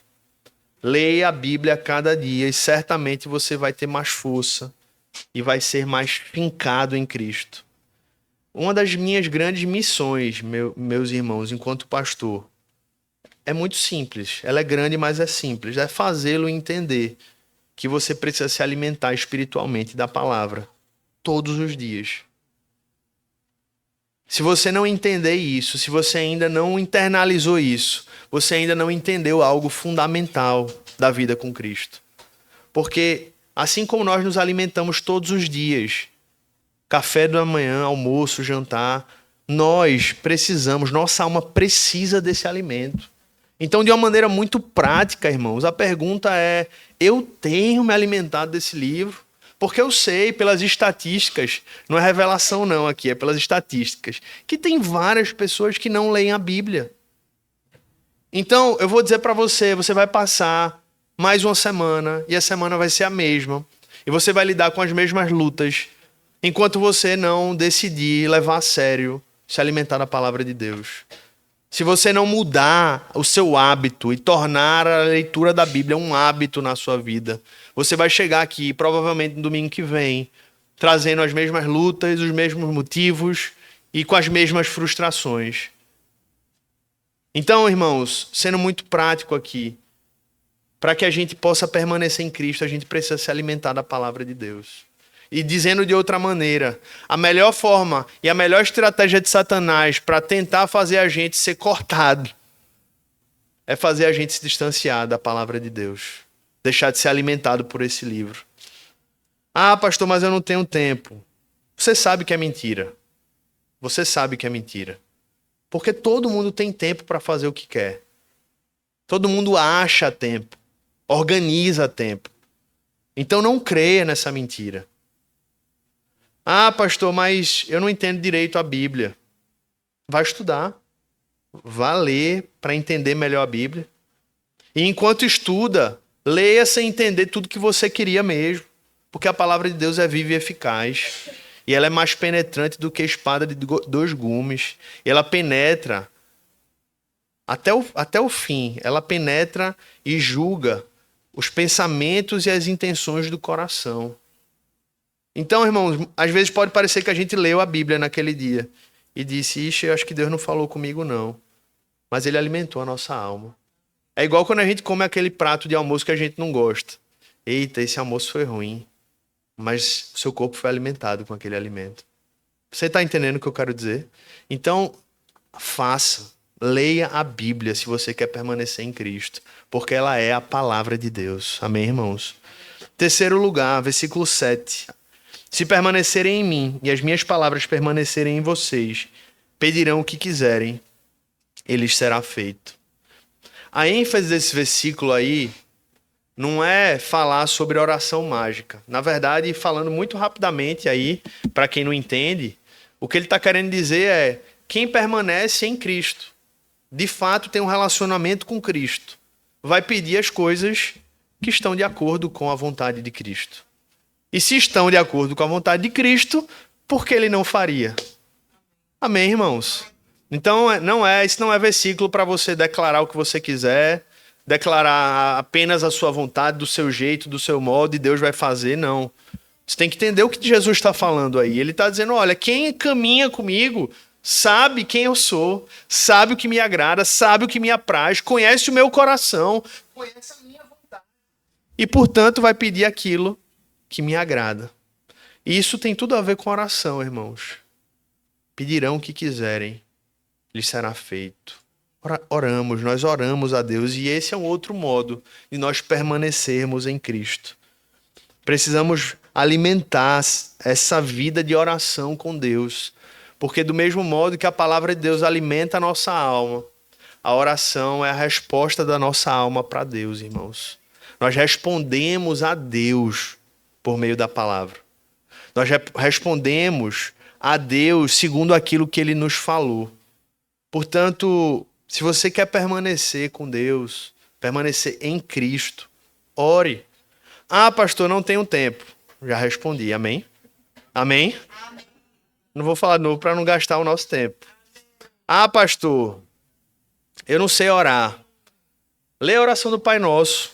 Leia a Bíblia a cada dia e certamente você vai ter mais força e vai ser mais fincado em Cristo. Uma das minhas grandes missões, meus irmãos, enquanto pastor, é muito simples. Ela é grande, mas é simples. É fazê-lo entender que você precisa se alimentar espiritualmente da palavra todos os dias. Se você não entender isso, se você ainda não internalizou isso, você ainda não entendeu algo fundamental da vida com Cristo. Porque assim como nós nos alimentamos todos os dias, café da manhã, almoço, jantar, nós precisamos, nossa alma precisa desse alimento. Então, de uma maneira muito prática, irmãos, a pergunta é, eu tenho me alimentado desse livro? Porque eu sei, pelas estatísticas, não é revelação não aqui, é pelas estatísticas, que tem várias pessoas que não leem a Bíblia. Então, eu vou dizer para você, você vai passar mais uma semana, e a semana vai ser a mesma, e você vai lidar com as mesmas lutas, enquanto você não decidir levar a sério, se alimentar da palavra de Deus. Se você não mudar o seu hábito e tornar a leitura da Bíblia um hábito na sua vida, você vai chegar aqui, provavelmente no domingo que vem, trazendo as mesmas lutas, os mesmos motivos e com as mesmas frustrações. Então, irmãos, sendo muito prático aqui, para que a gente possa permanecer em Cristo, a gente precisa se alimentar da palavra de Deus. E dizendo de outra maneira, a melhor forma e a melhor estratégia de Satanás para tentar fazer a gente ser cortado é fazer a gente se distanciar da palavra de Deus. Deixar de ser alimentado por esse livro. Ah, pastor, mas eu não tenho tempo. Você sabe que é mentira. Você sabe que é mentira. Porque todo mundo tem tempo para fazer o que quer. Todo mundo acha tempo. Organiza tempo. Então não creia nessa mentira. Ah, pastor, mas eu não entendo direito a Bíblia. Vai estudar. Vá ler para entender melhor a Bíblia. E enquanto estuda, leia sem entender tudo que você queria mesmo. Porque a palavra de Deus é viva e eficaz. E ela é mais penetrante do que espada de 2 gumes. E ela penetra até o fim. Ela penetra e julga os pensamentos e as intenções do coração. Então, irmãos, às vezes pode parecer que a gente leu a Bíblia naquele dia e disse, ixi, eu acho que Deus não falou comigo não. Mas ele alimentou a nossa alma. É igual quando a gente come aquele prato de almoço que a gente não gosta. Eita, esse almoço foi ruim. Mas o seu corpo foi alimentado com aquele alimento. Você está entendendo o que eu quero dizer? Então, leia a Bíblia se você quer permanecer em Cristo. Porque ela é a palavra de Deus. Amém, irmãos? Terceiro lugar, versículo 7. Se permanecerem em mim e as minhas palavras permanecerem em vocês, pedirão o que quiserem, lhes será feito. A ênfase desse versículo aí não é falar sobre oração mágica. Na verdade, falando muito rapidamente aí, para quem não entende, o que ele está querendo dizer é quem permanece em Cristo, de fato tem um relacionamento com Cristo, vai pedir as coisas que estão de acordo com a vontade de Cristo. E se estão de acordo com a vontade de Cristo, por que ele não faria? Amém, irmãos? Então, isso não é versículo para você declarar o que você quiser, declarar apenas a sua vontade, do seu jeito, do seu modo, e Deus vai fazer, não. Você tem que entender o que Jesus está falando aí. Ele está dizendo, olha, quem caminha comigo sabe quem eu sou, sabe o que me agrada, sabe o que me apraz, conhece o meu coração, conhece a minha vontade. E, portanto, vai pedir aquilo que me agrada. E isso tem tudo a ver com oração, irmãos. Pedirão o que quiserem, lhes será feito. Oramos, nós oramos a Deus, e esse é um outro modo de nós permanecermos em Cristo. Precisamos alimentar essa vida de oração com Deus, porque do mesmo modo que a palavra de Deus alimenta a nossa alma, a oração é a resposta da nossa alma para Deus, irmãos. Nós respondemos a Deus por meio da palavra. Nós respondemos a Deus segundo aquilo que Ele nos falou. Portanto, se você quer permanecer com Deus, permanecer em Cristo, ore. Ah, pastor, não tenho tempo. Já respondi, amém? Amém? Amém. Não vou falar de novo para não gastar o nosso tempo. Ah, pastor, eu não sei orar. Lê a oração do Pai Nosso.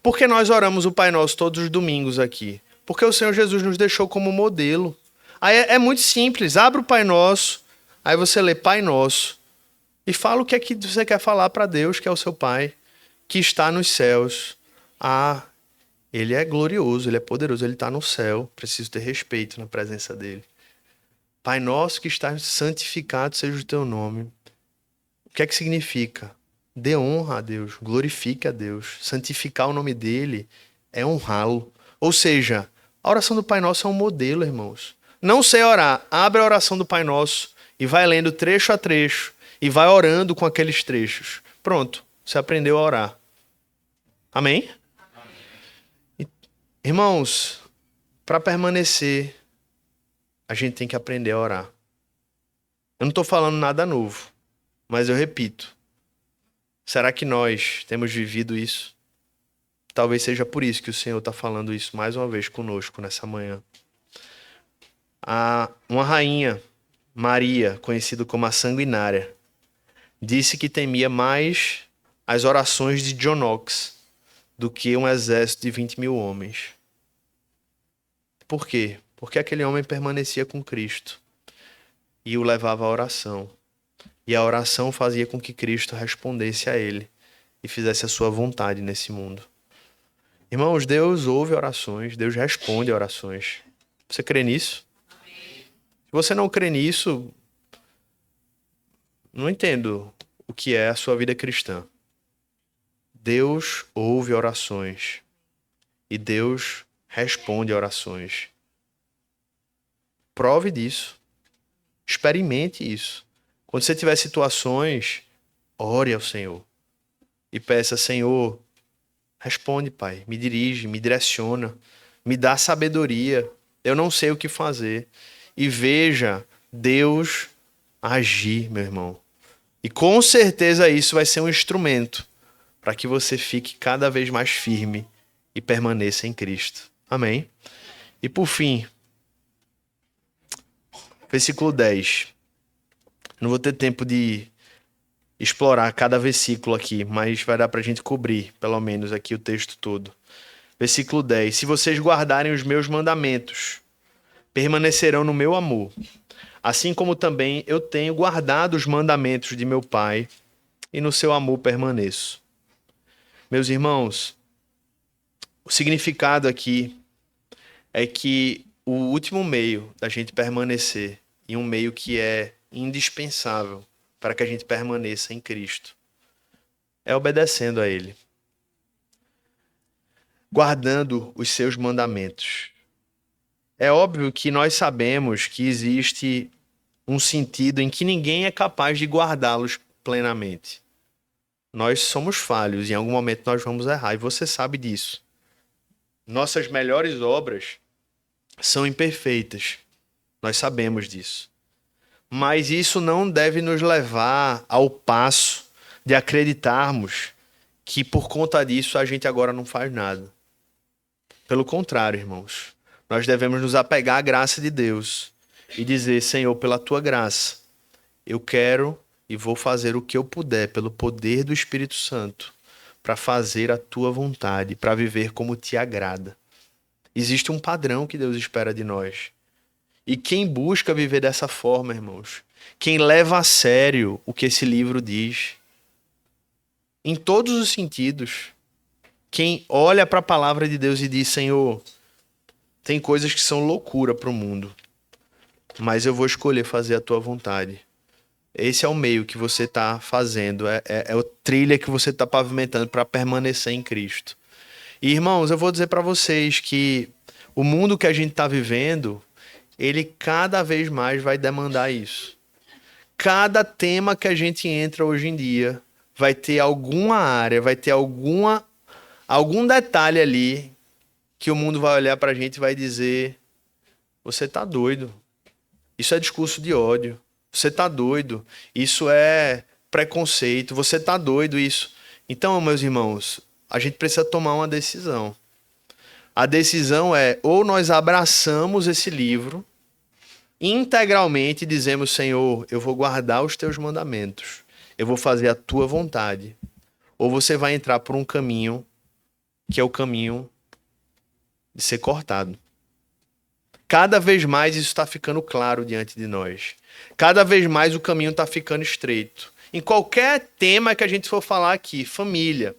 Por que nós oramos o Pai Nosso todos os domingos aqui? Porque o Senhor Jesus nos deixou como modelo. Aí é muito simples. Abre o Pai Nosso, aí você lê Pai Nosso. E fala o que é que você quer falar para Deus, que é o seu Pai, que está nos céus. Ah, Ele é glorioso, Ele é poderoso, Ele está no céu. Preciso ter respeito na presença dEle. Pai nosso que está santificado seja o teu nome. O que é que significa? Dê honra a Deus, glorifique a Deus. Santificar o nome dEle é honrá-lo. Ou seja, a oração do Pai Nosso é um modelo, irmãos. Não sei orar, abre a oração do Pai Nosso e vai lendo trecho a trecho. E vai orando com aqueles trechos. Pronto, você aprendeu a orar. Amém? Amém. Irmãos, para permanecer, a gente tem que aprender a orar. Eu não estou falando nada novo, mas eu repito. Será que nós temos vivido isso? Talvez seja por isso que o Senhor está falando isso mais uma vez conosco nessa manhã. Uma rainha, Maria, conhecida como a Sanguinária, disse que temia mais as orações de John Knox do que um exército de 20 mil homens. Por quê? Porque aquele homem permanecia com Cristo e o levava à oração. E a oração fazia com que Cristo respondesse a ele e fizesse a sua vontade nesse mundo. Irmãos, Deus ouve orações, Deus responde a orações. Você crê nisso? Se você não crê nisso, não entendo o que é a sua vida cristã. Deus ouve orações e Deus responde a orações. Prove disso. Experimente isso. Quando você tiver situações, ore ao Senhor e peça, Senhor, responde, Pai, me dirige, me direciona, me dá sabedoria. Eu não sei o que fazer. E veja Deus agir, meu irmão. E com certeza isso vai ser um instrumento para que você fique cada vez mais firme e permaneça em Cristo. Amém? E por fim, versículo 10. Não vou ter tempo de explorar cada versículo aqui, mas vai dar para a gente cobrir, pelo menos aqui, o texto todo. Versículo 10. Se vocês guardarem os meus mandamentos, permanecerão no meu amor, assim como também eu tenho guardado os mandamentos de meu Pai, e no seu amor permaneço. Meus irmãos, o significado aqui é que o último meio da gente permanecer, e um meio que é indispensável para que a gente permaneça em Cristo, é obedecendo a Ele, guardando os seus mandamentos. É óbvio que nós sabemos que existe um sentido em que ninguém é capaz de guardá-los plenamente. Nós somos falhos, em algum momento nós vamos errar, e você sabe disso. Nossas melhores obras são imperfeitas, nós sabemos disso. Mas isso não deve nos levar ao passo de acreditarmos que por conta disso a gente agora não faz nada. Pelo contrário, irmãos, nós devemos nos apegar à graça de Deus e dizer, Senhor, pela tua graça, eu quero e vou fazer o que eu puder pelo poder do Espírito Santo para fazer a tua vontade, para viver como te agrada. Existe um padrão que Deus espera de nós. E quem busca viver dessa forma, irmãos, quem leva a sério o que esse livro diz, em todos os sentidos, quem olha para a palavra de Deus e diz, Senhor, tem coisas que são loucura para o mundo, mas eu vou escolher fazer a tua vontade. Esse é o meio que você está fazendo, é o trilha que você está pavimentando para permanecer em Cristo. E, irmãos, eu vou dizer para vocês que o mundo que a gente está vivendo, ele cada vez mais vai demandar isso. Cada tema que a gente entra hoje em dia vai ter alguma área, vai ter algum detalhe ali que o mundo vai olhar para a gente e vai dizer, você está doido. Isso é discurso de ódio. Você tá doido, isso é preconceito, você tá doido isso. Então, meus irmãos, a gente precisa tomar uma decisão. A decisão é, ou nós abraçamos esse livro integralmente e dizemos, Senhor, eu vou guardar os teus mandamentos, eu vou fazer a tua vontade. Ou você vai entrar por um caminho que é o caminho de ser cortado. Cada vez mais isso está ficando claro diante de nós. Cada vez mais o caminho está ficando estreito. Em qualquer tema que a gente for falar aqui, família,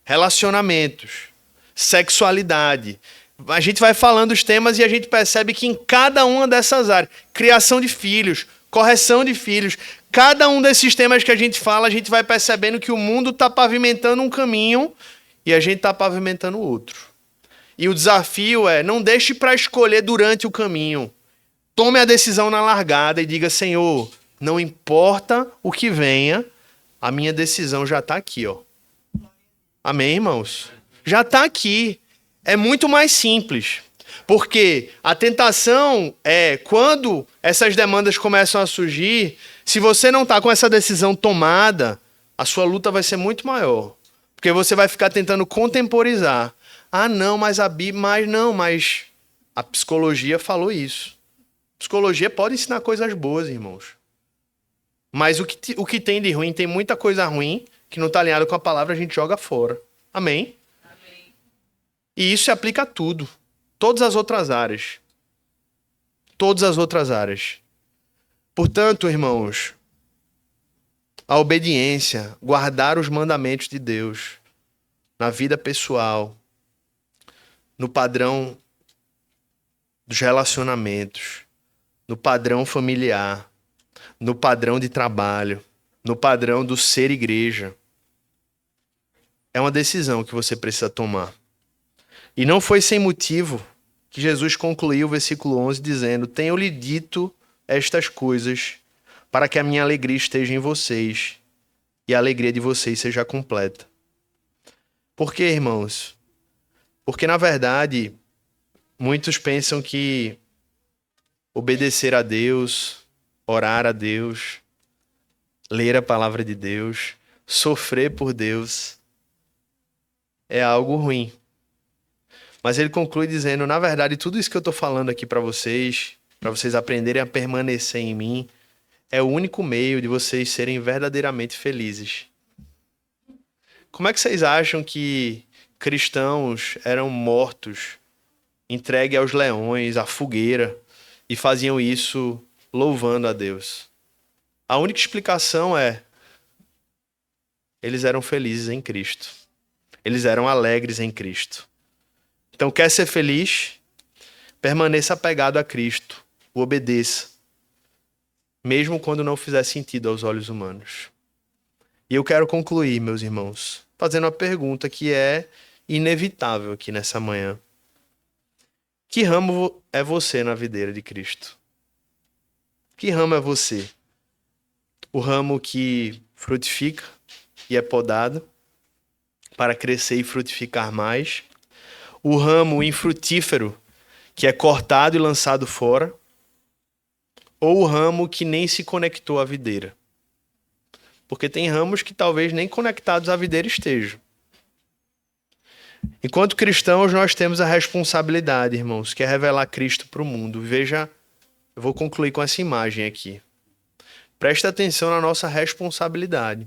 relacionamentos, sexualidade, a gente vai falando os temas e a gente percebe que em cada uma dessas áreas, criação de filhos, correção de filhos, cada um desses temas que a gente fala, a gente vai percebendo que o mundo está pavimentando um caminho e a gente está pavimentando outro. E o desafio é, não deixe para escolher durante o caminho. Tome a decisão na largada e diga, Senhor, não importa o que venha, a minha decisão já está aqui, ó. Amém, irmãos? Já está aqui. É muito mais simples. Porque a tentação é, quando essas demandas começam a surgir, se você não está com essa decisão tomada, a sua luta vai ser muito maior. Porque você vai ficar tentando contemporizar. Ah, não, mas a Bíblia... Mas a psicologia falou isso. Psicologia pode ensinar coisas boas, irmãos. Mas o que tem de ruim, tem muita coisa ruim que não está alinhado com a palavra, a gente joga fora. Amém? Amém. E isso se aplica a tudo. Todas as outras áreas. Todas as outras áreas. Portanto, irmãos, a obediência, guardar os mandamentos de Deus na vida pessoal, no padrão dos relacionamentos, no padrão familiar, no padrão de trabalho, no padrão do ser igreja. É uma decisão que você precisa tomar. E não foi sem motivo que Jesus concluiu o versículo 11 dizendo, tenho-lhe dito estas coisas para que a minha alegria esteja em vocês e a alegria de vocês seja completa. Por quê, irmãos? Porque, na verdade, muitos pensam que obedecer a Deus, orar a Deus, ler a palavra de Deus, sofrer por Deus, é algo ruim. Mas ele conclui dizendo, na verdade, tudo isso que eu estou falando aqui para vocês aprenderem a permanecer em mim, é o único meio de vocês serem verdadeiramente felizes. Como é que vocês acham que cristãos eram mortos, entregues aos leões, à fogueira, e faziam isso louvando a Deus? A única explicação é, eles eram felizes em Cristo. Eles eram alegres em Cristo. Então, quer ser feliz? Permaneça apegado a Cristo. O obedeça. Mesmo quando não fizer sentido aos olhos humanos. E eu quero concluir, meus irmãos, fazendo uma pergunta que é inevitável aqui nessa manhã. Que ramo é você na videira de Cristo? Que ramo é você? O ramo que frutifica e é podado para crescer e frutificar mais? O ramo infrutífero que é cortado e lançado fora? Ou o ramo que nem se conectou à videira? Porque tem ramos que talvez nem conectados à videira estejam. Enquanto cristãos, nós temos a responsabilidade, irmãos, que é revelar Cristo para o mundo. Veja, eu vou concluir com essa imagem aqui. Presta atenção na nossa responsabilidade.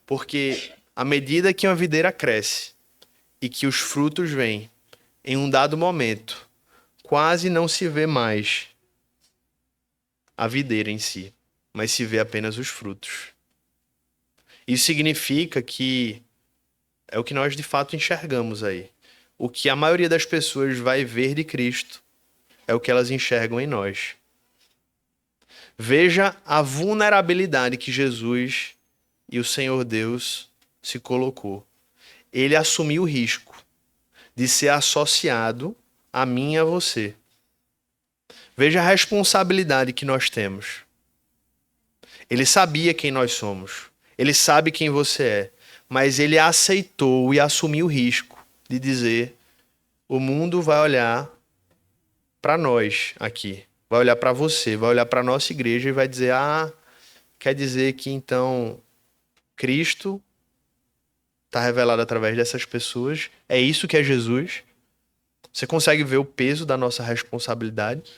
Porque À medida que uma videira cresce e que os frutos vêm, em um dado momento, quase não se vê mais a videira em si, mas se vê apenas os frutos. Isso significa que é o que nós de fato enxergamos aí. O que a maioria das pessoas vai ver de Cristo é o que elas enxergam em nós. Veja a vulnerabilidade que Jesus e o Senhor Deus se colocou. Ele assumiu o risco de ser associado a mim e a você. Veja a responsabilidade que nós temos. Ele sabia quem nós somos. Ele sabe quem você é. Mas ele aceitou e assumiu o risco de dizer: o mundo vai olhar para nós aqui. Vai olhar para você, vai olhar para a nossa igreja e vai dizer: quer dizer que então Cristo está revelado através dessas pessoas? É isso que é Jesus? Você consegue ver o peso da nossa responsabilidade?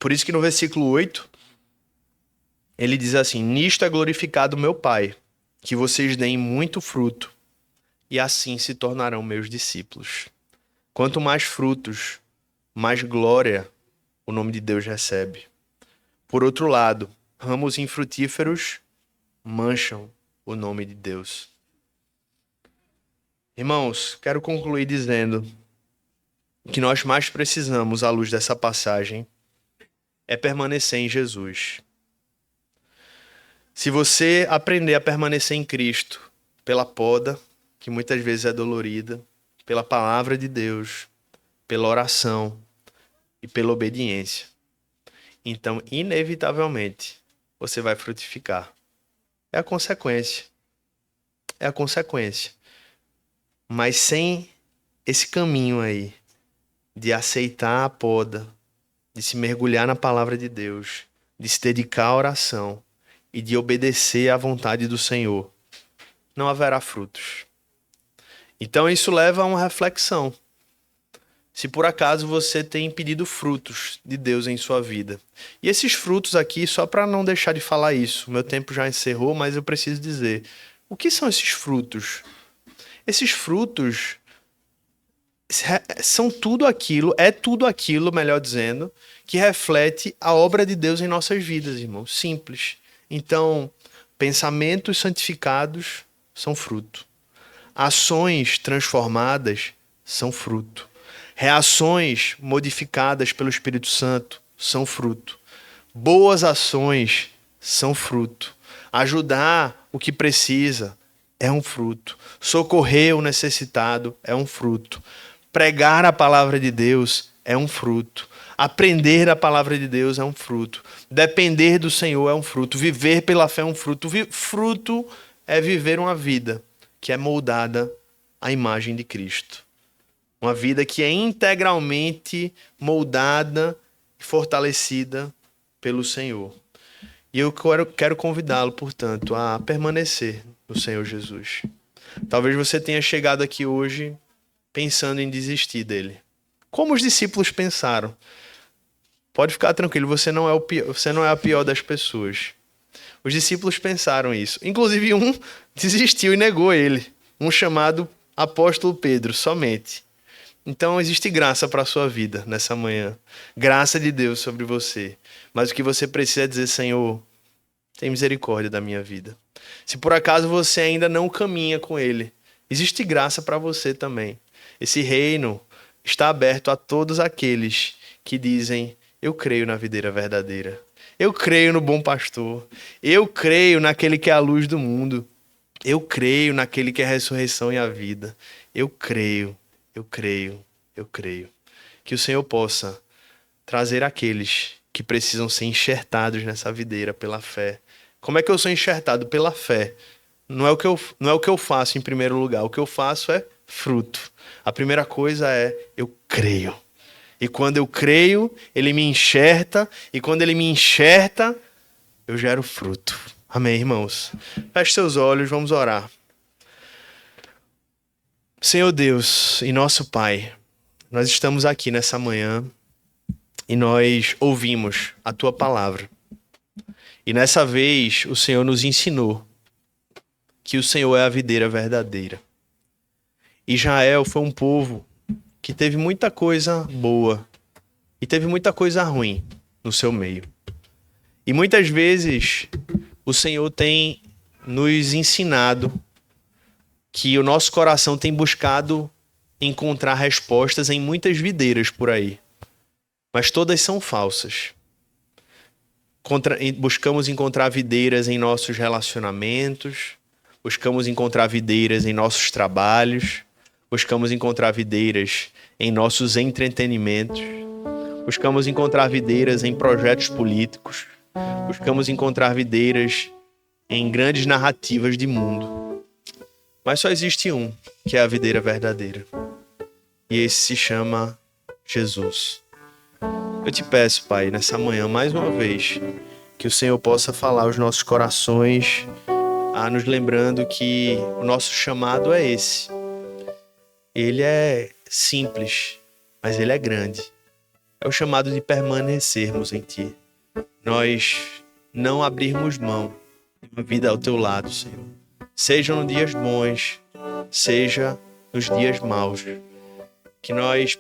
Por isso que no versículo 8, ele diz assim: nisto é glorificado meu Pai, que vocês deem muito fruto, e assim se tornarão meus discípulos. Quanto mais frutos, mais glória o nome de Deus recebe. Por outro lado, ramos infrutíferos mancham o nome de Deus. Irmãos, quero concluir dizendo que nós mais precisamos, à luz dessa passagem, é permanecer em Jesus. Se você aprender a permanecer em Cristo pela poda, que muitas vezes é dolorida, pela palavra de Deus, pela oração e pela obediência, então, inevitavelmente, você vai frutificar. É a consequência. É a consequência. Mas sem esse caminho aí de aceitar a poda, de se mergulhar na palavra de Deus, de se dedicar à oração e de obedecer à vontade do Senhor, não haverá frutos. Então isso leva a uma reflexão. Se por acaso você tem impedido frutos de Deus em sua vida. E esses frutos aqui, só para não deixar de falar isso, meu tempo já encerrou, mas eu preciso dizer, o que são esses frutos? Esses frutos são tudo aquilo, melhor dizendo, que reflete a obra de Deus em nossas vidas, irmãos. Simples. Então, pensamentos santificados são fruto. Ações transformadas são fruto. Reações modificadas pelo Espírito Santo são fruto. Boas ações são fruto. Ajudar o que precisa é um fruto. Socorrer o necessitado é um fruto. Pregar a palavra de Deus é um fruto. Aprender a palavra de Deus é um fruto. Depender do Senhor é um fruto. Viver pela fé é um fruto. Fruto é viver uma vida que é moldada à imagem de Cristo. Uma vida que é integralmente moldada e fortalecida pelo Senhor. E eu quero convidá-lo, portanto, a permanecer no Senhor Jesus. Talvez você tenha chegado aqui hoje pensando em desistir dele. Como os discípulos pensaram. Pode ficar tranquilo, você não é a pior das pessoas. Os discípulos pensaram isso. Inclusive um desistiu e negou ele. Um chamado apóstolo Pedro, somente. Então existe graça para a sua vida nessa manhã. Graça de Deus sobre você. Mas o que você precisa é dizer: Senhor, tem misericórdia da minha vida. Se por acaso você ainda não caminha com Ele, existe graça para você também. Esse reino está aberto a todos aqueles que dizem: eu creio na videira verdadeira. Eu creio no bom pastor. Eu creio naquele que é a luz do mundo. Eu creio naquele que é a ressurreição e a vida. Eu creio. Eu creio, eu creio. Que o Senhor possa trazer aqueles que precisam ser enxertados nessa videira pela fé. Como é que eu sou enxertado? Pela fé. Não é o que eu faço em primeiro lugar. O que eu faço é fruto. A primeira coisa é: eu creio. E quando eu creio, Ele me enxerta. E quando Ele me enxerta, eu gero fruto. Amém, irmãos? Feche seus olhos, vamos orar. Senhor Deus e nosso Pai, nós estamos aqui nessa manhã e nós ouvimos a Tua palavra. E nessa vez o Senhor nos ensinou que o Senhor é a videira verdadeira. Israel foi um povo que teve muita coisa boa e teve muita coisa ruim no seu meio. E muitas vezes o Senhor tem nos ensinado que o nosso coração tem buscado encontrar respostas em muitas videiras por aí. Mas todas são falsas. Buscamos encontrar videiras em nossos relacionamentos, buscamos encontrar videiras em nossos trabalhos, buscamos encontrar videiras em nossos entretenimentos, buscamos encontrar videiras em projetos políticos, buscamos encontrar videiras em grandes narrativas de mundo. Mas só existe um, que é a videira verdadeira. E esse se chama Jesus. Eu te peço, Pai, nessa manhã, mais uma vez, que o Senhor possa falar aos nossos corações, nos lembrando que o nosso chamado é esse. Ele é simples, mas ele é grande. É o chamado de permanecermos em Ti. Nós não abrirmos mão de uma vida ao Teu lado, Senhor. Seja nos dias bons, seja nos dias maus. Que nós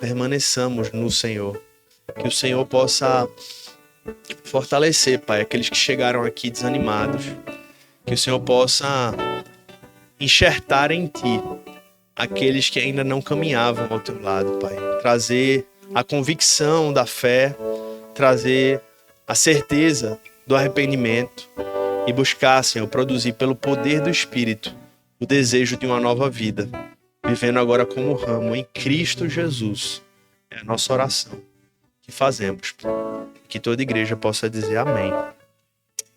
permaneçamos no Senhor. Que o Senhor possa fortalecer, Pai, aqueles que chegaram aqui desanimados. Que o Senhor possa enxertar em Ti aqueles que ainda não caminhavam ao Teu lado, Pai. Trazer a convicção da fé, trazer a certeza do arrependimento e buscar, Senhor, produzir pelo poder do Espírito o desejo de uma nova vida, vivendo agora como ramo em Cristo Jesus. É a nossa oração que fazemos. Que toda igreja possa dizer amém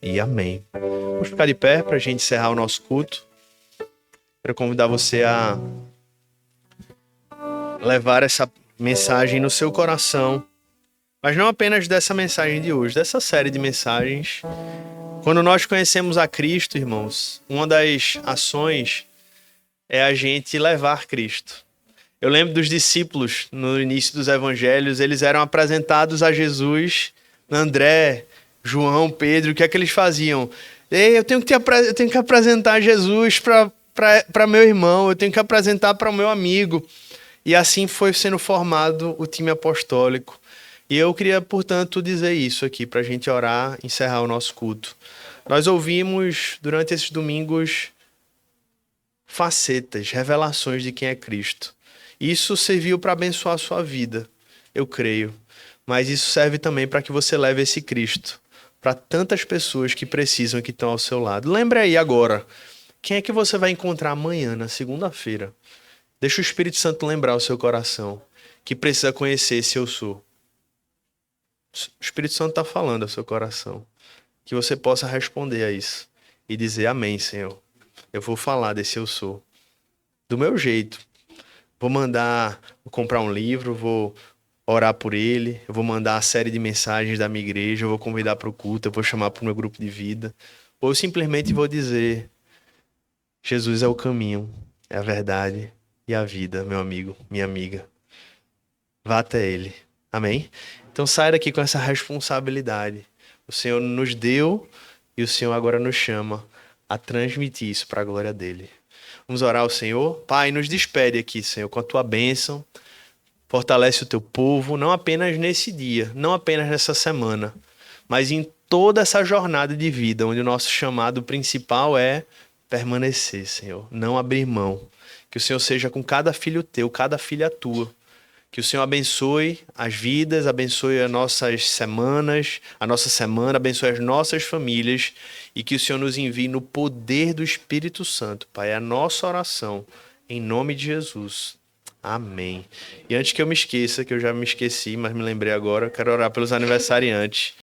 e amém. Vamos ficar de pé para a gente encerrar o nosso culto. Quero convidar você a levar essa mensagem no seu coração, mas não apenas dessa mensagem de hoje, dessa série de mensagens. Quando nós conhecemos a Cristo, irmãos, uma das ações é a gente levar Cristo. Eu lembro dos discípulos no início dos evangelhos, eles eram apresentados a Jesus, André, João, Pedro, o que é que eles faziam? Eu tenho que apresentar Jesus para meu irmão, eu tenho que apresentar para o meu amigo. E assim foi sendo formado o time apostólico. E eu queria, portanto, dizer isso aqui para a gente orar e encerrar o nosso culto. Nós ouvimos durante esses domingos facetas, revelações de quem é Cristo. Isso serviu para abençoar a sua vida, eu creio. Mas isso serve também para que você leve esse Cristo para tantas pessoas que precisam e que estão ao seu lado. Lembre aí agora, quem é que você vai encontrar amanhã, na segunda-feira? Deixa o Espírito Santo lembrar o seu coração que precisa conhecer esse eu sou. O Espírito Santo está falando ao seu coração. Que você possa responder a isso e dizer amém, Senhor. Eu vou falar desse eu sou. Do meu jeito. Vou comprar um livro, vou orar por ele, eu vou mandar a série de mensagens da minha igreja, eu vou convidar para o culto, eu vou chamar para o meu grupo de vida. Ou simplesmente vou dizer, Jesus é o caminho, é a verdade e a vida, meu amigo, minha amiga. Vá até ele. Amém? Então saia daqui com essa responsabilidade. O Senhor nos deu e o Senhor agora nos chama a transmitir isso para a glória dele. Vamos orar ao Senhor. Pai, nos despede aqui, Senhor, com a tua bênção. Fortalece o teu povo, não apenas nesse dia, não apenas nessa semana, mas em toda essa jornada de vida, onde o nosso chamado principal é permanecer, Senhor, não abrir mão. Que o Senhor seja com cada filho teu, cada filha tua. Que o Senhor abençoe as vidas, abençoe as nossas semanas, a nossa semana, abençoe as nossas famílias e que o Senhor nos envie no poder do Espírito Santo, Pai. É a nossa oração, em nome de Jesus. Amém. E antes que eu me esqueça, que eu já me esqueci, mas me lembrei agora, quero orar pelos aniversariantes.